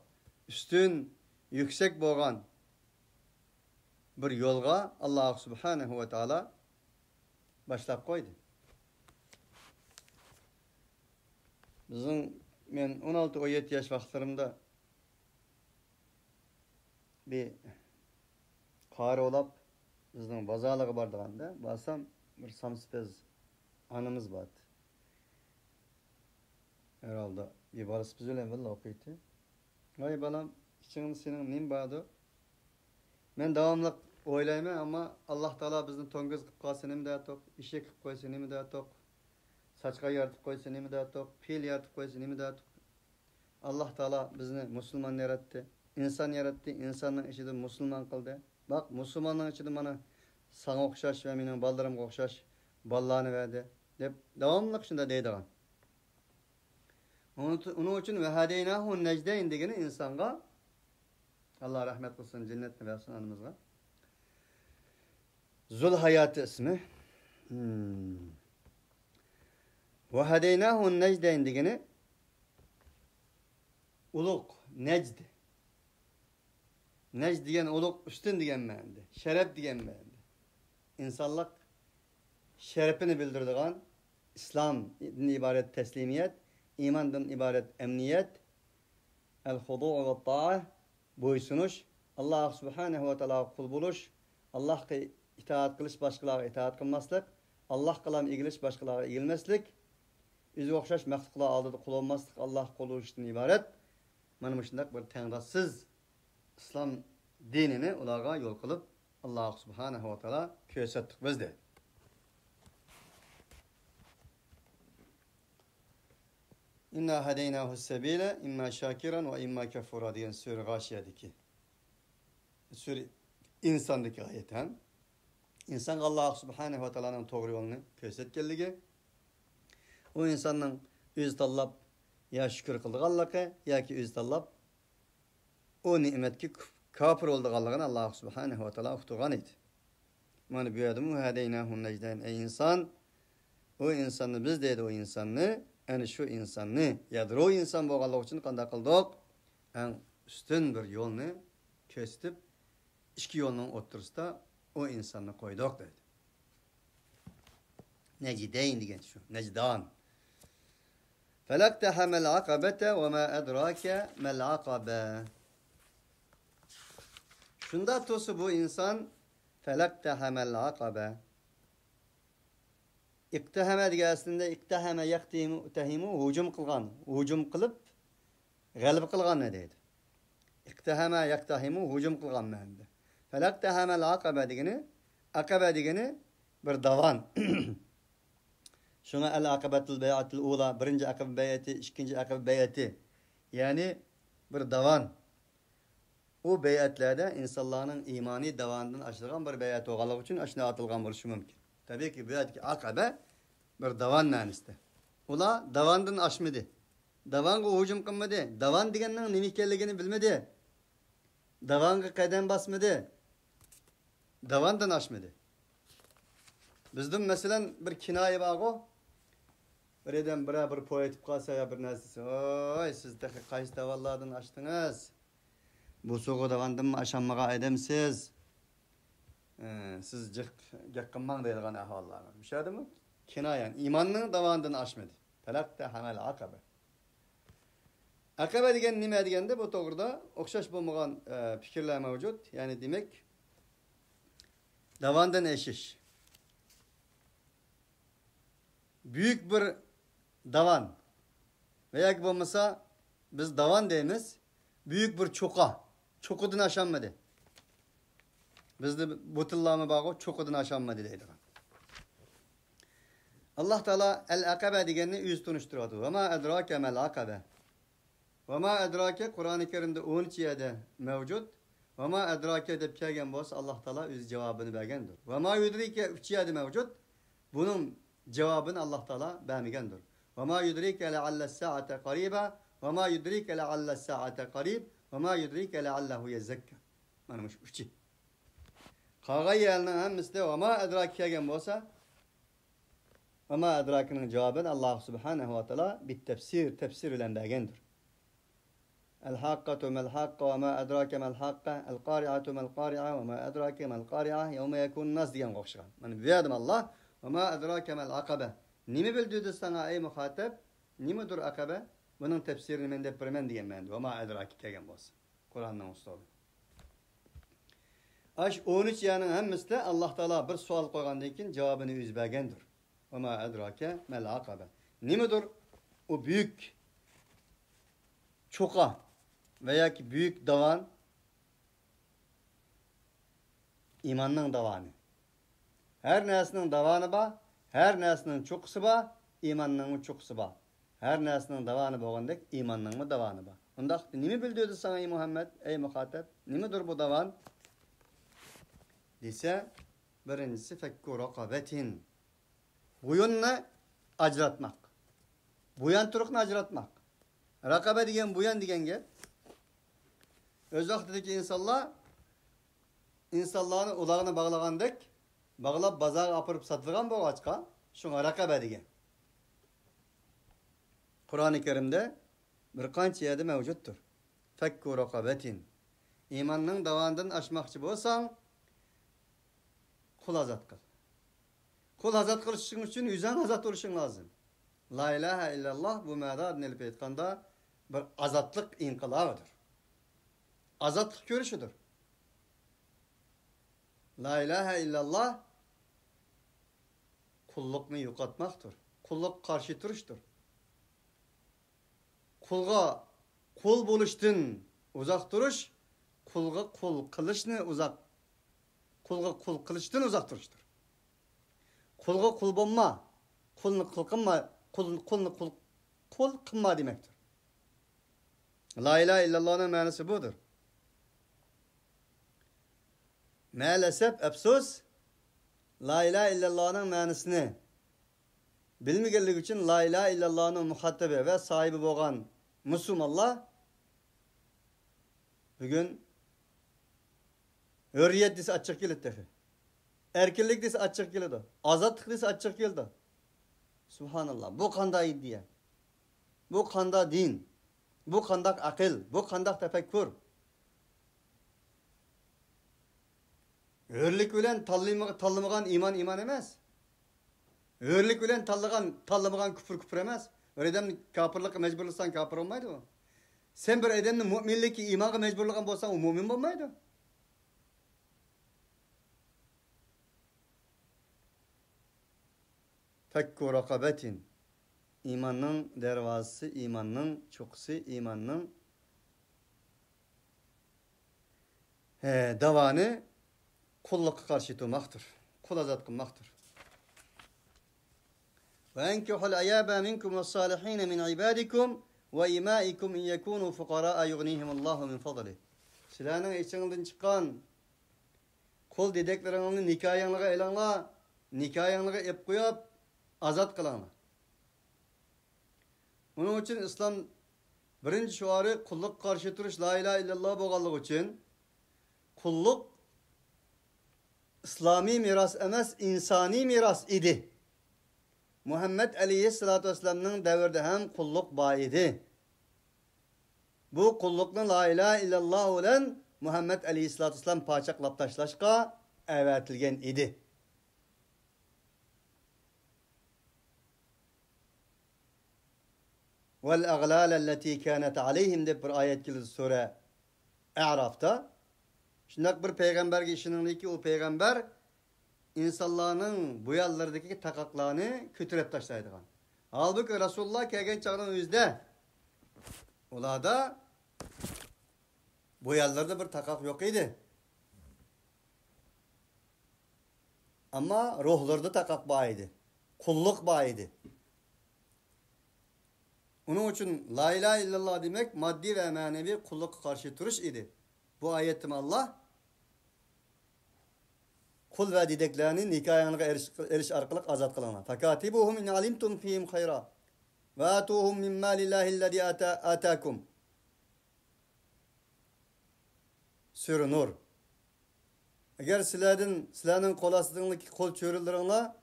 üstün, yüksek boğan bir yolga Allah subhanehu ve teala başlap koydu. Bizim men 16-17 yaş vaxtlarımda bir qari olap bizning bazalığı bardığanda basam bir samspez anımız vardı. Herhalde bir balası biz öyle valla okuydu. Vay balam içinin senin nim bağdı. Men davamlı oylayma ama Allah Teala bizning to'ng'iz qilib qolsa nima deyatoq, eshak qilib qo'ysa nima deyatoq, saçqa yaratib qo'ysa nima deyatoq, fil yaratib qo'ysa nima deyatoq. Allah Teala bizni musulmon yaratdi. İnsan yarattı, insanın içinde Müslüman kıldı. Bak, Müslümanın içinde bana sana okşaş ve benim ballarımga okşaş ballarını verdi. Dep devamlılık şunda deydigan. Onun için ve hadeynahun necdeyn degeni insanga Allah rahmet kılsın, cennetini versin anımızga. Zul hayatı ismi. Ve hadeynahun necdeyn degeni uluk, necd. Necd diyen uluk üstün diyen meyandi. Şeref diyen meyandi. İnsanlık şerefini bildirdiğin İslam'dan ibaret teslimiyet, imandan ibaret emniyet, el-hudu' ve ta'a, boysunuş, Allah subhanehu ve teala kul buluş, Allah'a itaat kılış, başkalarına itaat kılmaslık, Allah kılan ilgiliş, başkalarına ilgilmeslik, üzü okşaş məxluqlar aldığı kul olmaslık, Allah kulu işten ibaret, benim işindak bir tenratsız İslam dinini ularga yol kılıp Allah subhanehu ve teala kösettik bizde. İnna hedeynahu sebile imma şakiran ve imma kefura diyen Sure Gâşiye'deki Sure insandaki ayetten insan Allah subhanehu ve teala'nın doğru yolunu kösetkenligi o insanın öz tallap ya şükür kıldığı Allah'a ya ki öz tallap o nimetki kafir olduğunu Allah subhanehu ve teala uqtuğan idi. Mani büyüdüm hedeynahun necden ey insan o insanı biz dedi o insanı yani şu insanı yadır o insan boğallık için kanda kıldık en üstün bir yolunu kesip iki yolunun oturusda o insanı koyduk dedi. Necideyn diyen şu necdan. Felaktehamel akabete ve ma edrake mel akabe. Şunda tosu bu insan felaktehamel akabe. İktihame degasında iktihame yaktimu tehimu hücum kılgan. Hücum kılıp galip kılgan ne deydi? İktihame yaktahimu hücum kılgan mende. Felaktehamel akabe degeni bir davan. Şuna el akabetul beyatul ula birinci akabe beyati, ikinci akabe beyati. Yani bir davan. O beyatlerde insanların imani davanından açılgan bir beyat oğalık için aşına atılgan buluşu mümkün. Tabii ki beyatki akabe bir davan naniste. Ula davandan aşmadı. Davanga hücum kılmadı. Davan degenin nemikelligini bilmedi. Davanga kadem basmadı. Davandan aşmadı. Bizden mesela bir kinaye var o. Birden bir poetip kalsa ya bir nesisi. Oy siz de kayıs davallardan açtınız. Bu soğuk davandım aşanmağa edemsiz. Siz yakınman deyilgan ahvallarına. Müşahede mi? Kinayen. İmanının davandını aşmadı. Telakte hamel akabe. Akabe degen nime degende bu toğırda okşaş bulmagan fikirler mevcut. Yani demek davandan eşiş. Büyük bir davan veya ki olmasa biz davan deyimiz büyük bir çoka. Çokudun aşanmadı. Bizde butullama bağı çokudun aşanmadı deydi. Allah Teala el-akabe degenini yüz tunuşturdu. Ve ma edrake mel-akabe. Ve ma edrake Kur'an-ı Kerim'de 13 yerde mevcut. Ve ma edrake de kelgen bolsa Allah Teala yüz cevabını bergendir. Ve ma yudrike 3 yerde mevcut. Bunun cevabını Allah Teala bermegendir. Ve ma yudrike lealles saate qariba ve ma yudrike lealles saate qarib ve ma yudrike leallehu yezzekka. Manmış 3. Qağa yerinin hemmisi ve ma edrake kelgen bolsa ama edrakının cevabını Allah Subhanahu ve Teala bir tefsir ile bergendir. El-hakkatu mel-hakka ve ma edrake mel-hakka el-qari'atu mel-qari'a ve ma edrake mel-qari'a yevme yekun nas diyen qoşğan. Yani biyadım Allah ve ma edrake mel-akabe. Nimi bildirdi sana ey muhatap? Nimidir akabe? Bunun tefsirini men de birmen diyen men. Ve ma edrake kegen bolsa. Kur'an'dan ustadı. Aş 13 yanın hemmisi Allah Teala bir sual koygandan keyin cevabını yüz bergendir. Ve ma edrake mel-akabe. Nimidir o büyük çoka veya ki büyük davan imanın davanı. Her nesinin davanı ba, her nesinin çokusu ba, imanın çokusu ba. Her nesinin davanı boğandak imanın mı davanı ba. Onda nimi bildirdi sana ey Muhammed, ey muhatap? Nimidir bu davan? Dese birincisi fekku rakabetin. Buyunla ajratmak. Buyan turukni ajratmak. Rakabe degen buyan degenge öz vaqtidagi insonlarni ulag'ini bag'lagandek bag'lab bozorga olib sotilgan bo'lg'achqa shunga raqaba degan. Qur'oni Karimda bir qancha yerda mavjuddir. Fakku raqabatin. Iymonning davonidan oshmoqchi bo'lsang, qul azat qil. Qul azat qilishing uchun yuzdan azat bo'lishing lozim. La ilahe illallah bu ma'noni ilib aytganda bir azatlık inqilobidir. Azatlık görüşüdür. La ilahe illallah kullukni yo'qotmoqdir. Kulluk qarshi turishdir. Kulga kul bo'lishdan uzoq turish, kulga kul qilishni uzoq, kulga kul qilishdan uzoq turishdir. Kulga kul bo'lma, kulni qilqinma, kulni kul qilma demektir. La ilahe illallah'ın manası budur. Maalesef efsus La ilahe illallah'ın manasını bilmegenlik için La ilahe illallah'ın muhatabı ve sahibi olan Müslümanlar bugün hürriyet dese açık geldi. Erkinlik dese açık geldi. Azatlık dese açık geldi. Subhanallah. Bu kanday diye. Bu kanda din. Bu kandak akıl, bu kandak tefekkür. Hürlük bilen tallamagan iman emez. Hürlük bilen tallamagan küfür emez. Öyle adam kafirlik mecburlusan kafir olmaydı o. Sen bir adamın müminlik imanı mecburluğun bolsan o mümin olmaydı. Fakku rakabetin. İmanın dervazısı, imanın çokusu, imanın davanı kullukka karşı durmaktır. Kul azat kılmaktır. Ve enkihul ayabe minkum ve salihine min ibadikum ve imaikum in yekunu fukara'a yughnihimullahu min fadli. Silahının içinden çıkan kul dedeklerini nikahyanlığa elanla, nikahyanlığa ep koyup azat kılanla. Onun için İslam birinci şuarı kulluk karşı duruş la ilahe illallah boğallık için kulluk İslami miras emas insani miras idi. Muhammed aleyhissalatu vesselam'ın devirde hem kulluk bayidi. bu kullukni la ilahe illalloh bilan Muhammed aleyhissalatu vesselam paçaklap taşlaşqa əvətilgən idi. Vel aglal allati kanat aleyhim deb bir ayet keldi sure A'raf'ta. Şundak bir peygamberge işinin ki o peygamber insanların bu yerlerdeki takaklarını kötürep taşlaydıgan. Halbuki Resulullah kelgen çağının özde olada bu yerlerde bir takak yok idi. Ama ruhlarda takak var idi. Kulluk var idi. Onun için la ilahe illallah demek maddi ve manevi kulluk karşı duruş idi. Bu ayetim Allah kul ve dideklerini nikahına eriş arkalık azat kılana. Fakatibuhum in alimtum fihim hayra ve atuhum min malillahillezî atâkum. Sure Nur. Eğer sizlerden kolasızlığındaki kol çörüllerine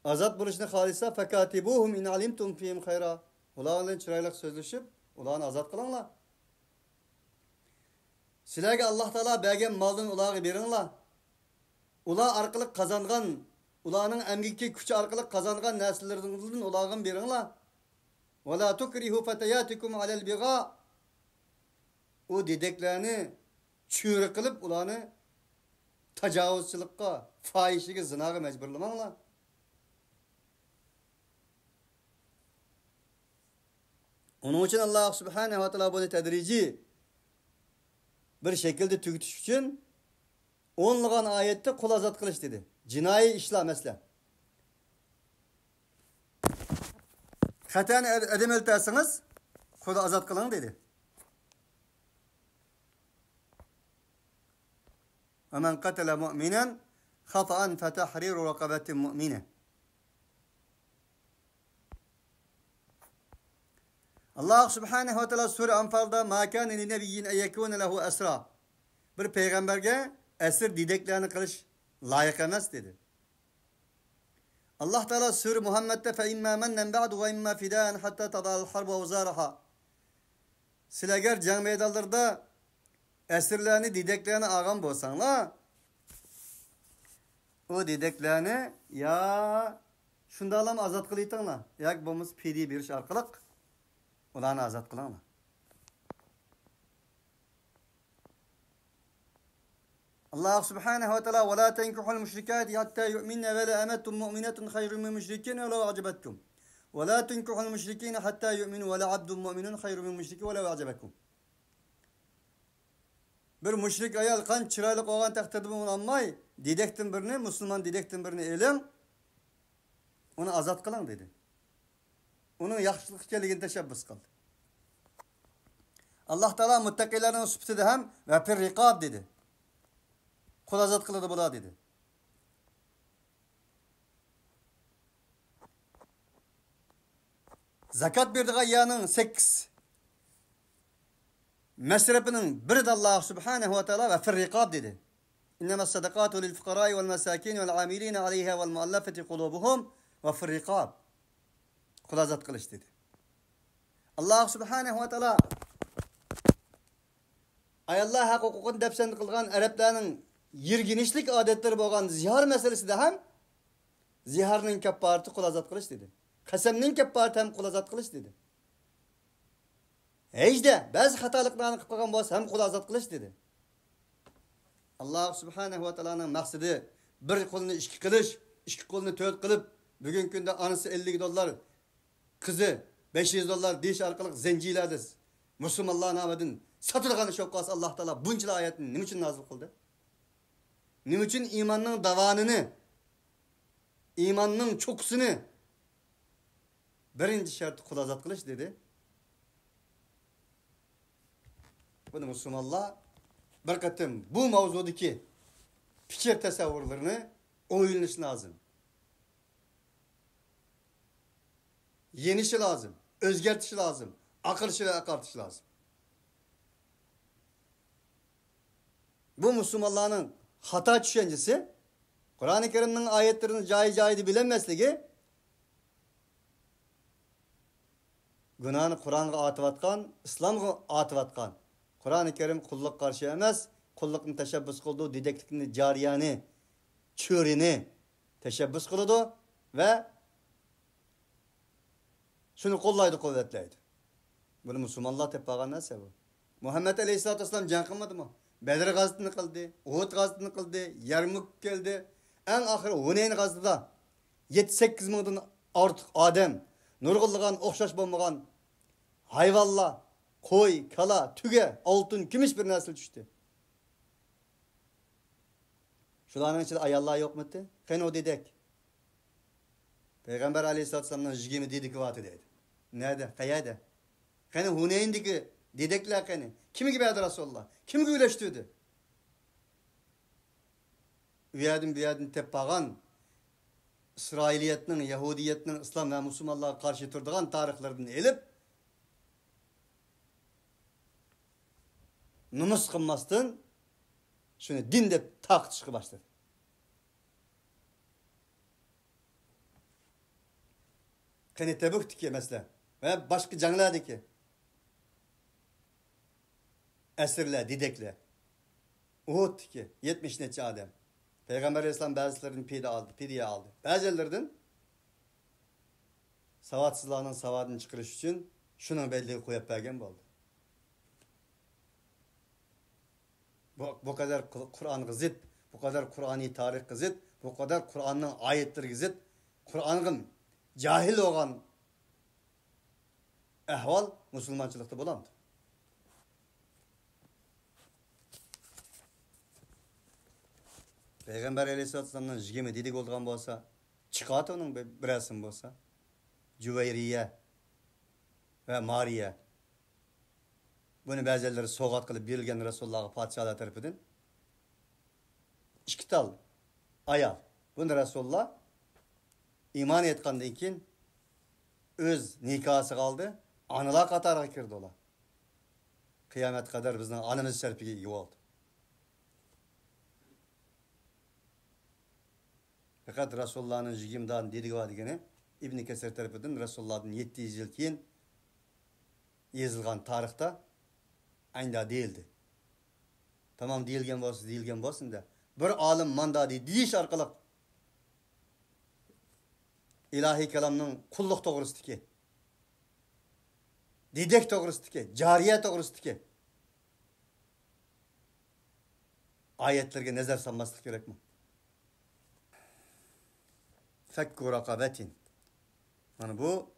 azat buluşunu halisa fakatibuhum in alimtum fihim hayra. Ulanın çıraylık sözleşip ulanı azat kılanlar. Sizlerge Allah Teala bergen malın ulağı birinler. Ula arkalık kazangan, ulanın emgiki küçü arkalık kazangan nesillerden ulağın birinler. Ve la tukrihu feteyatikum alel biga. O dideklerini çığırı kılıp ulanı tecavüzçılıkka, fahişliğe, zinaga mecburlamanlar. Onun için Allah Subhanahu ve Teala bunu tedrici bir şekilde tüketiş için onluğun ayette kul azat kılıç dedi. Cinayi işla mesela. Hataen edem eltersiniz kul azat kılın dedi. وَمَنْ قَتَلَ مُؤْمِنًا خَطَأً فَتَحْرِيرُ رَقَبَةٍ مُؤْمِنَةٍ. Allah Subhanahu ve Teala Sure Anfal'da مَا كَانَ لِنَبِيٍّ اَنْ يَكُونَ لَهُ أَسْرَى. Bir peygamberge esir dideklerini kılıç layık emez dedi. Allah Teala Sure Muhammed'de فَاِمَّا مَنَّنْ بَعْدُ وَاِمَّا فِدَاءً حَتَّى تَضَعَ الْحَرْبَ وَزَارَهَا. Sileger can meydanlarda esirlerini, dideklerini ağam bolsanlar, o dideklerini ya şunda alam azat kılıytanlar. Ya bomuz pidi bir iş arkalık, olanı azat kılanlar. Allah Subhanahu ve Teala وَلَا تَنْكُحُ الْمُشْرِكَاتِ حَتَّى يُؤْمِنَّ وَلَا أَمَةٌ مُؤْمِنَةٌ خَيْرٌ مِنْ مُشْرِكِينَ وَلَوْ أَعْجَبَتْكُمْ وَلَا تَنْكُحُ الْمُشْرِكِينَ حَتَّى يُؤْمِنُوا وَلَا عَبْدٌ مُؤْمِنٌ خَيْرٌ مِنْ مُشْرِكٍ وَلَوْ أَعْجَبَكُمْ. Bir müşrik ayal kan çıraylık olan takdirde bunu anmay, didektin birini, Müslüman didektin birini elin, onu azat kılan dedi. Onun yaxşılık keligini teşebbüs kıldı. Allah Teala muttakilerin sübtede hem ve pir rikab dedi. Kul azat kılıdı bula dedi. Zakat bir de yanın 8 mesrepinin bir de Allah Subhanahu ve Teala ve firrikab dedi. İnnemâ sadakâtu lil fukarâi vel mesâkîn vel âmilîne aleyhâ vel muallafeti kulûbuhum ve firrikab. Kul azat kılıç dedi. Allah Subhanahu ve Teala ayallah hak hukukun depsen kılgan Araplarının yirginişlik adetleri boğan zihar meselesi de hem ziharının keppareti kul azat kılıç dedi. Kasemnin keppareti hem kul azat kılıç dedi. Ejde, bazı hatalıklarını kıpkagan boğaz hem kul azat kılıç dedi. Allah Subhanahu ve Teala'nın maksidi bir kolunu işki kılıç, iki kolunu tölt kılıp, bugün günde anısı $50, kızı $500 diş arkalık zencilerde Müslümanların abedin satılganı şokkas Allah Teala bunca ayetini ne için nazil kıldı? Ne için imanın davanını, imanın çokusunu birinci şartı kul azat kılıç dedi. Bunu Müslümanlar bir katım bu mavzudaki fikir tasavvurlarını oyulması lazım. Yenişi lazım, özgertişi lazım, akılşı ve akartışı lazım. Bu Müslümanların hata düşüncesi, Kur'an-ı Kerim'in ayetlerinin caiz bilinmezliği, Günahını Kur'an'a atıvatkan, İslam'a atıvatkan. Kur'an-ı Kerim kulluk karşı emez, kullukun teşebbüs kıldığı dideklikini, cariyani, çürünü teşebbüs kıldı ve şunu kollaydı, kuvvetleydi. Bunu Müslümanlar tepağın neyse bu. Muhammed Aleyhisselatü Vesselam can kılmadı mı? Bedir gazetini kıldı, Uhud gazetini kıldı, Yarmuk geldi. En ahırı Huneyn gazetida 7-8 mingdan artık adam, nurgulluğun okşaş bulmagan hayvanlar, koy, kala, tüge, altın, kümüş bir nesil düştü. Şularning içinde ayollar yok mu? Qani o dedek. Peygamber Aleyhisselatü Vesselam'dan 20 dedik vatı dedi. Nerede? Qayerda? Qani Huneyn'deki dedekler qani. Kimi gibi adı Resulullah? Kimi güleştirdi? Üyadın teppagan İsrailiyetinin, Yahudiyetinin, İslam ve Müslümanlığa karşı turduğun tarihlerden elip numus kılmasın şunu din de tak çıkı başladı. Qani Tebuk'taki mesela ve başka canlardaki esirler, didekler. Uhud'taki 70 neçe adam. Peygamber Aleyhisselam bazılarını pideye aldı. Bazılarının savatsızlarının savadını çıkarış için şunun belliği koyup bergen oldu. Bu kadar Kur'an zıt, bu kadar Kur'ani tarih zıt, bu kadar Kur'an'ın ayetleri zıt, Kur'an'ın cahil olan ehval Müslümançılıkta bulamdı. Peygamber Aleyhisselatü Vesselam'dan 20 dedik olgan bolsa, çıkat onun bir resim bolsa, Cüveyriye ve Mariye. Bunu bazıları soğat kılıp bilgen Resulullah'a padişahlar tarafından. İşkital, ayal. Bunu Resulullah iman etkandan keyin öz nikahı kaldı. Anılar katara kirdi ola. Kıyamet kadar bizden anımız şerpiga ega oldu. Fakat Resulullah'ın 20'dan dediği var degeni İbn Kesir tarafından Resulullah'ın 700 yıl keyin yazılgan tarihte aynı değildi. Tamam değilgen bolsun da bir alim mandadı deyiş arkalık ilahi kelamның kulluk toğrusudaki didek toğrusudaki cariye toğrusudaki ayetlerge nazar salmaslık gerek mi? Fekku rakabetin. Yani bu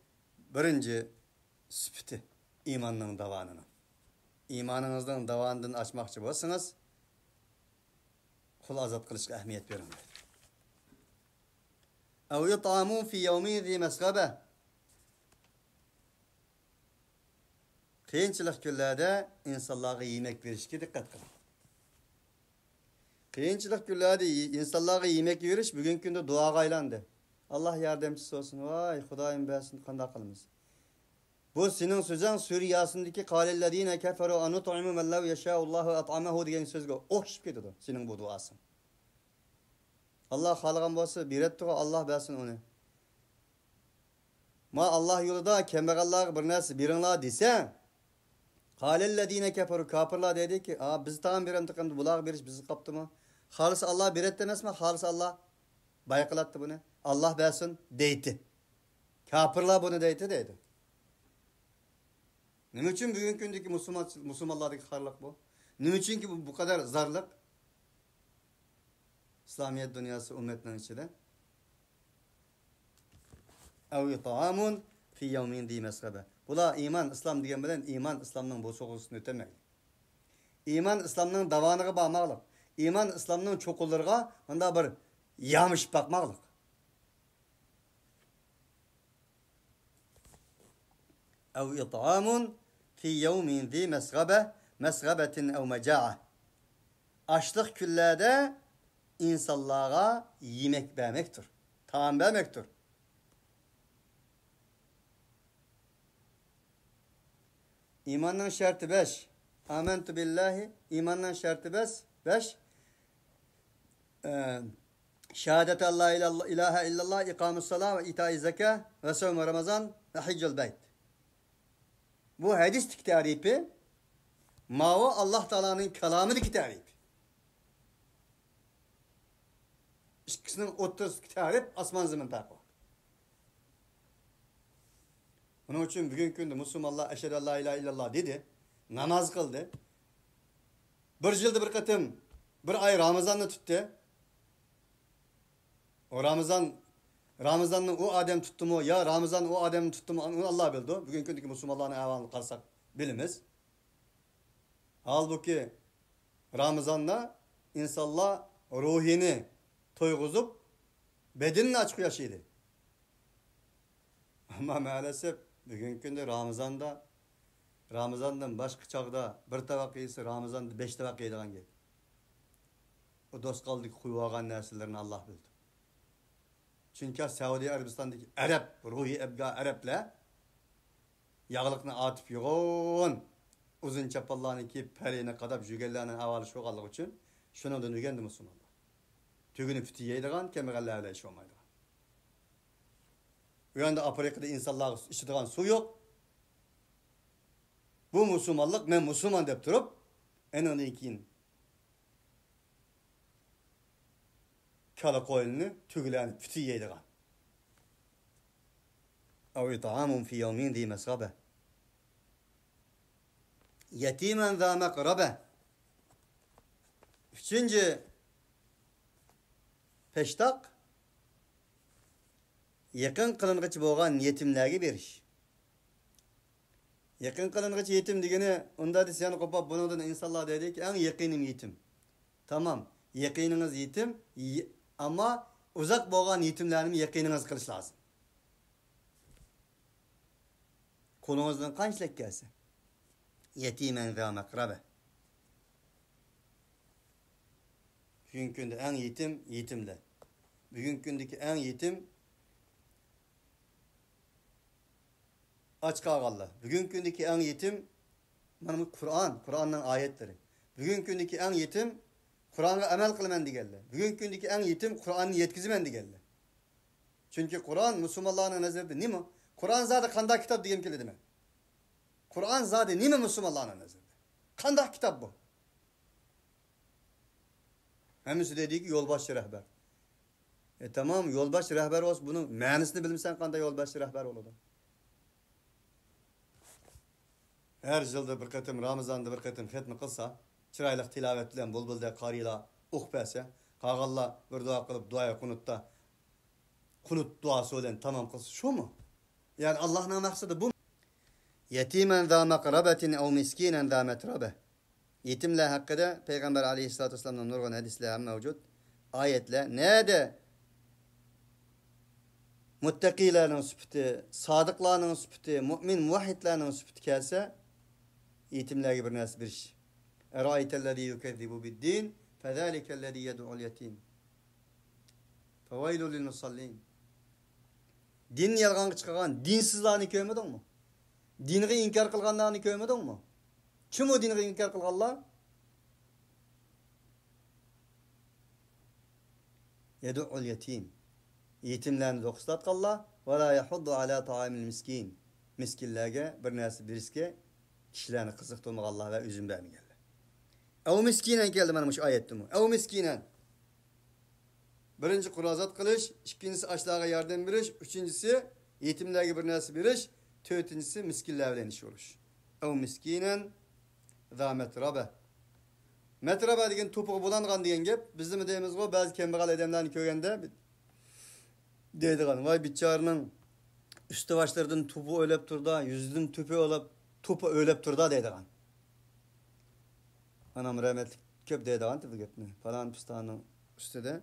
birinci süpti imanның davanını. İmanınızdan davanını açmakçı bolsanız kul azat kılışga ehmiyet verin. Ev yut'amun fi yevmin zi mesgabe. Kıyınçılık günlerde insanlara yemek verişke dikkat kılın. Kıyınçılık günlerde insanlara yemek veriş bugünkü günde duaga aylandı. Allah yardımcısı olsun. Vay Hudayım bəsin qanda qılımız. Bu senin sözün Suriye'sindeki kalellezine keferu anu tu'imu men lav yeşâullahu at'amahu diyen sözge okşup gidiyor senin bu duasın. Allah halığın bolsa birettiği Allah bəsin onu. Ma Allah yolunda kembegallar bir narsa birinlar desen kalellezine keferu kafirlar dedi ki biz tamam birintiqimdi bular beriş bizi kaptı mı? Halis Allah biret demez mi? Halis Allah bayqılattı bunu. Allah bəsin deydi. Kafirlar bunu deydi. Ne için bugün gündeki Müslümanlardaki harlık bu? Ne için ki bu kadar zarlık? İslamiyet dünyası ümmetinin içinde. Ev yut'amun fi yevmin zi mesgabe. Bula iman, İslam diyen bilen iman İslam'ın bu soğusunu ötemek. İman İslam'ın davanıga bağmaqlık. İman İslam'ın çokullarına onda bir yamış bakmaqlık. Ev yut'amun fi yevmin zi mesgabe, mesgabetin ev meca'a. Açlık küllerde insanlara yemek vermektir. Taam vermektir. İmanın şartı 5. Amentu billahi. İmanın şartı 5. Şehadet Allah ilahe illallah, ikamus salah ve ita'i zekâh ve sevme Ramazan ve hiccel beyt. Bu hadislik tarifi mavi Allah Teala'nın kelamıdaki tarif. İkisinin ortasındaki tarif asman zemin farkı var. Onun için bugün günde Müslümanlar eşhedü en la ilahe illallah dedi. Namaz kıldı. Bir yılda bir katım bir ay Ramazan'ı tuttu. O Ramazan'ın o Adem tuttu mu ya Ramazan o Adem tuttu mu onu Allah bildi. Bugün gündeki Müslümanların ahvalını kalsak bilimiz. Halbuki Ramazan'da insanlar ruhini toyguzup bedenini açık yaşaydı. Ama maalesef bugün günde Ramazan'dan başka çağda bir tabak yiyse Ramazan'da 5 tabak yiydiğen gibi. O dost kaldık kuyuğagan nesillerini Allah bildi. Çünkü Saudi Arabistan'daki Arap, ruhi ebga Arap'la yağlıkını atıp yoğun uzun çapallarını ki perine kadar jügellerinin havalı şu kaldığı için şunu da nügendi Müslümanlar. Tügünü fütü yeydiğen kemerlerle iş olmaydı. O yanda Afrika'da insanlar içtiğen su yok. Bu Müslümanlık ben Müslüman deyip durup en önemlikin kala koyulunu tügülerini fütü yeydiğen. Ev it'amun fi yevmin zi mesgabe. Yetimen zâ mekrabe. Üçüncü peştak yakın kılınğıç boğan yetimlerge beriş. Yakın kılınğıç yetim degeni onda desyan kopap bundan insanlar dedi ki en yakınim yetim. Tamam, yakınınız yetim ama uzak boğan yetimlerini yakınınız kılış lazım. Kolunuzdan kaçlık gelse. Yetimen zâ mekrabe. Bugün günde en yetim yetimde. Bugün gündeki en yetim aç kalgalı. Bugün gündeki en yetim Kur'an'ın ayetleri. Bugün gündeki en yetim Kur'an'a amel kılmen digeldi. Bugün gündeki en yetim Kur'an'ı yetkizmen digeldi. Çünkü Kur'an Müslümanların nazarında ne mi? Kur'an zaten kandak kitap diyeyim ki demek. Kur'an zaten ne mi Müslümanların nazarında? Kandak kitap bu. Hemisi dediği ki yolbaşı rehber. Tamam yolbaşı rehber olsun bunun manasını bilmişsen kanda yolbaşı rehber olur. Her yılda bir katım Ramazan'da bir katım fetmi kılsa, çıraylık tilavetlen bulbulda karıyla uhbese, kağalla bir dua kılıp duaya kunut duası olan tamam kılsa şu mu? Yani Allah'ın maksadı bu mu? Yetimen zâ mekrabetin ev miskinen zâ metrabe. Yetimler hakkında Peygamber aleyhissalatü vesselam'ın nurgun hadisleri mevcut. Ayetle ne de muttakilerin süpütü, sadıklarının süpütü, mümin muvahhidlerin süpütü kelse yetimlerge bir nas bir iş. Erâitellezî yukezzibu biddin fezâlikellezî yed'ul yetim. Fevailul lil musallin. Din yalgan çıkaran dinsizlerini görmedin mi? Dinini inkar kılganlarını görmedin mi? Kim o dinini inkar kılganlar? Yed'ul yetim. Yetimlerini dokuslat kalla ve la yahuddu ala ta'amil miskin. Miskinlerge bir nas bir riske kişilerini kızıktırmak Allah ve üzüm vermeyenler. Ev miskinen geldi benim şu ayette mi? Ev miskinen. Birinci kurazat kılış, ikincisi açlığa yardım veriş, üçüncüsü yetimlerge bir nas veriş, dördüncüsü miskinlerle iş oluş. Ev miskinen zâ metrabe. Metrabe degen topuğu bulangan degen gep, bizim deyimiz o bazı kembegal adamlarını köygende deydigan. Vay biçarının üstü başlardan topu ölep turda, yüzünün tüpü olup topu ölep turda deydigan. Anam rahmetli köp deydigan tabi gepni. Falan pistanın üstüde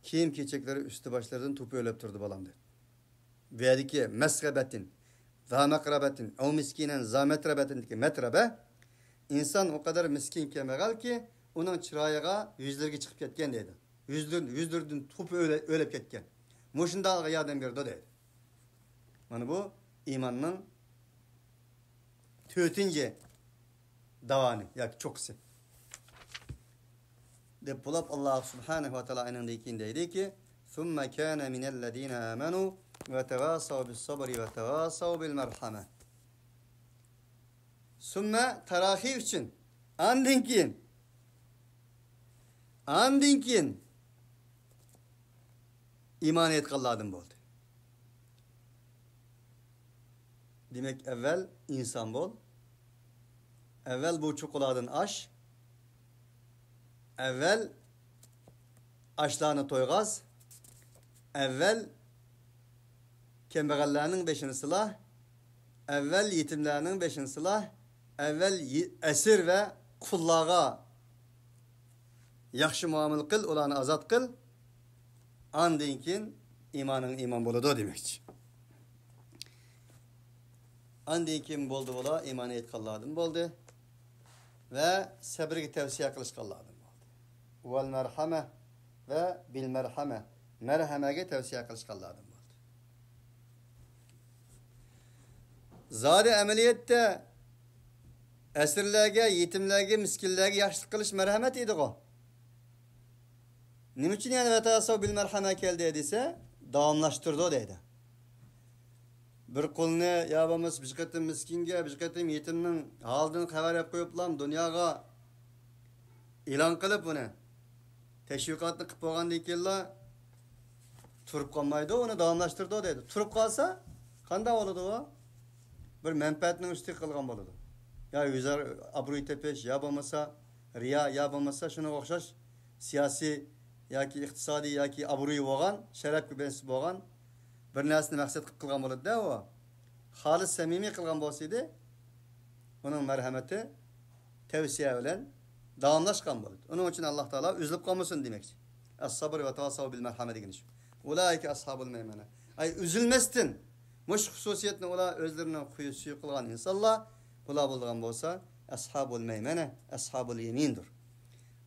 kiyim keçekleri üstü başlardan topu ölep turdu balam dedi. Ve ki mesrebetin, zâ mekrabetin, ev miskinen zâ metrabetin ki metrabe insan o kadar miskin kemegal ki onun çırağıya yüzlerge çıkıp ketken deydi. Yüzlerden topu ölep ketken. Muşunda yardım verdi deydi. Yani bu imanın tötünce davanı yani çoksu. De bulap Allah subhanahu ve teala inandikindeydi ki ثُمَّ كَانَ مِنَ الَّذ۪ينَ آمَنُوا وَتَوَاسَوْا بِالصَّبْرِ وَتَوَاسَوْا بِالْمَرْحَمَةِ. Sümme tarahi için. Andin keyin iman etqanlardan bo'ldi. Demek evvel insan bol. Evvel bu çukulardan aş. Evvel aşlarını toygaz. Evvel kembegallerinin beşini sılah. Evvel yetimlerinin beşini sılah. Evvel esir ve kullağa yaxşı muamele kıl, olanı azat kıl. Andin keyin imanın iman boladı demekçi. Andin keyin boldu bola iman etqanlardan boldu. Ve sabrga tavsiye qilishganlardan bo'ldi. Val merhame ve bil merhame. Merhamega tavsiye qilishganlardan bo'ldi. Zodi amaliyotda asirlarga, yetimlarga, miskinlarga yaxshilik qilish marhamat edi-ku. Nima uchun yana vatasav bil merhame keldi desa, davomlashtirdi deydi. Bir qulni ya bo'lmasa bir qatim miskinga, bir qatim yetimning holidan xabar berib qo'yiblam, dunyoga e'lon qilib buni tashviqotni qilib qo'ygandan keyinlar turib qolmaydi, uni davomlashtirdi deydi. Turib qolsa qanday bo'ladi u? Bir manfaatning ustiga qilgan bo'ladi. Ya yüzer abruy tepeş, ya bo'lmasa riya, ya bo'lmasa shunga o'xshash siyosiy yoki iqtisodiy yoki abruy bo'lgan, sharafga bensib bo'lgan bir narsani maqsad qilib qilgan bo'ladi-da u. Xolis samimiy qilgan bo'lsa-edi, uning marhamati tavsiya bilan davomlashgan bo'ladi. Uning uchun Alloh taolo uzilib qolmasin demoqchi. As-sabr va tawasav bil marhama degan ish. Ulayka ashabul maymana. Ay üzülmestin. Mush xususiyatni ular o'zlarining quyusi qilgan insonlar bular bo'lgan bo'lsa, ashabul maymana, ashabul yamindir.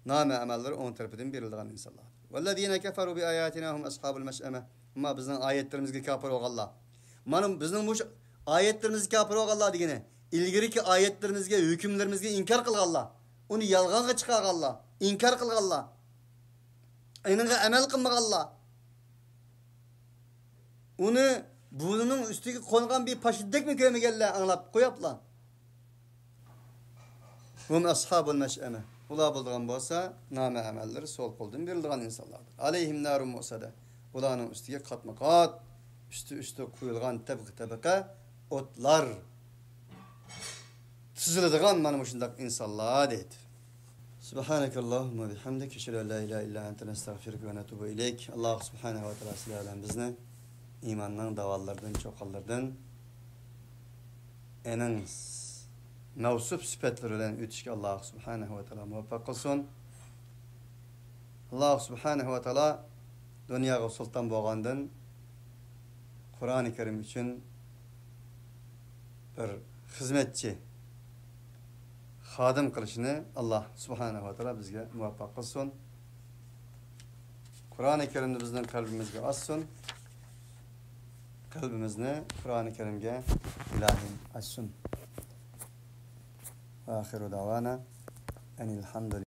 Nama amallar on tarafından berilgan insonlar. Vallazina kafaru bi ayatina hum ashabul mash'ama. Ama bizning oyatlarimizga kafir bo'lganlar. Mana bizning bu oyatlarimizga kafir bo'lganlar degani, ilgiriki oyatlarimizga, hukmlarimizga inkor qilganlar. Uni yolg'onga chiqarganlar, inkor qilganlar. Ayniga amal qilmaganlar. Uni buning ustiga qo'ngan bir pashiddekmi ko'rmaganlar anglab qo'yaplar. Hum ashabul mash'ama. Ular bo'lgan bo'lsa, nama amallari sol qo'ldan berilgan insonlardir. Alayhim narun musada. Ularning ustiga qatma-qat, üstü qo'yilgan tabqa o'tlar tuziladigan mana shunday insonlar deydi. Subhanakallahumma bihamdika ashhadu an la ilaha illa anta nastaghfiruka va natubu ilayk. Alloh subhanahu va taolo sizlar bilan bizni iymonning davollardan, cho'qqilardan ening mavsuf sifatlari bilan o'tishga Alloh subhanahu va taolo muvaffaq qilsin. Alloh subhanahu va taolo dunyoga sulton bo'lgandan Qur'oni Karim uchun bir xizmatchi xodim qilishni Alloh subhanahu va taolo bizga muvaffaq qilsin. Qur'oni Karimni bizning qalbimizga ossin. Qalbimizni Qur'oni Karimga ilohim açsın. Ve ahiru davana enilhamdülillah.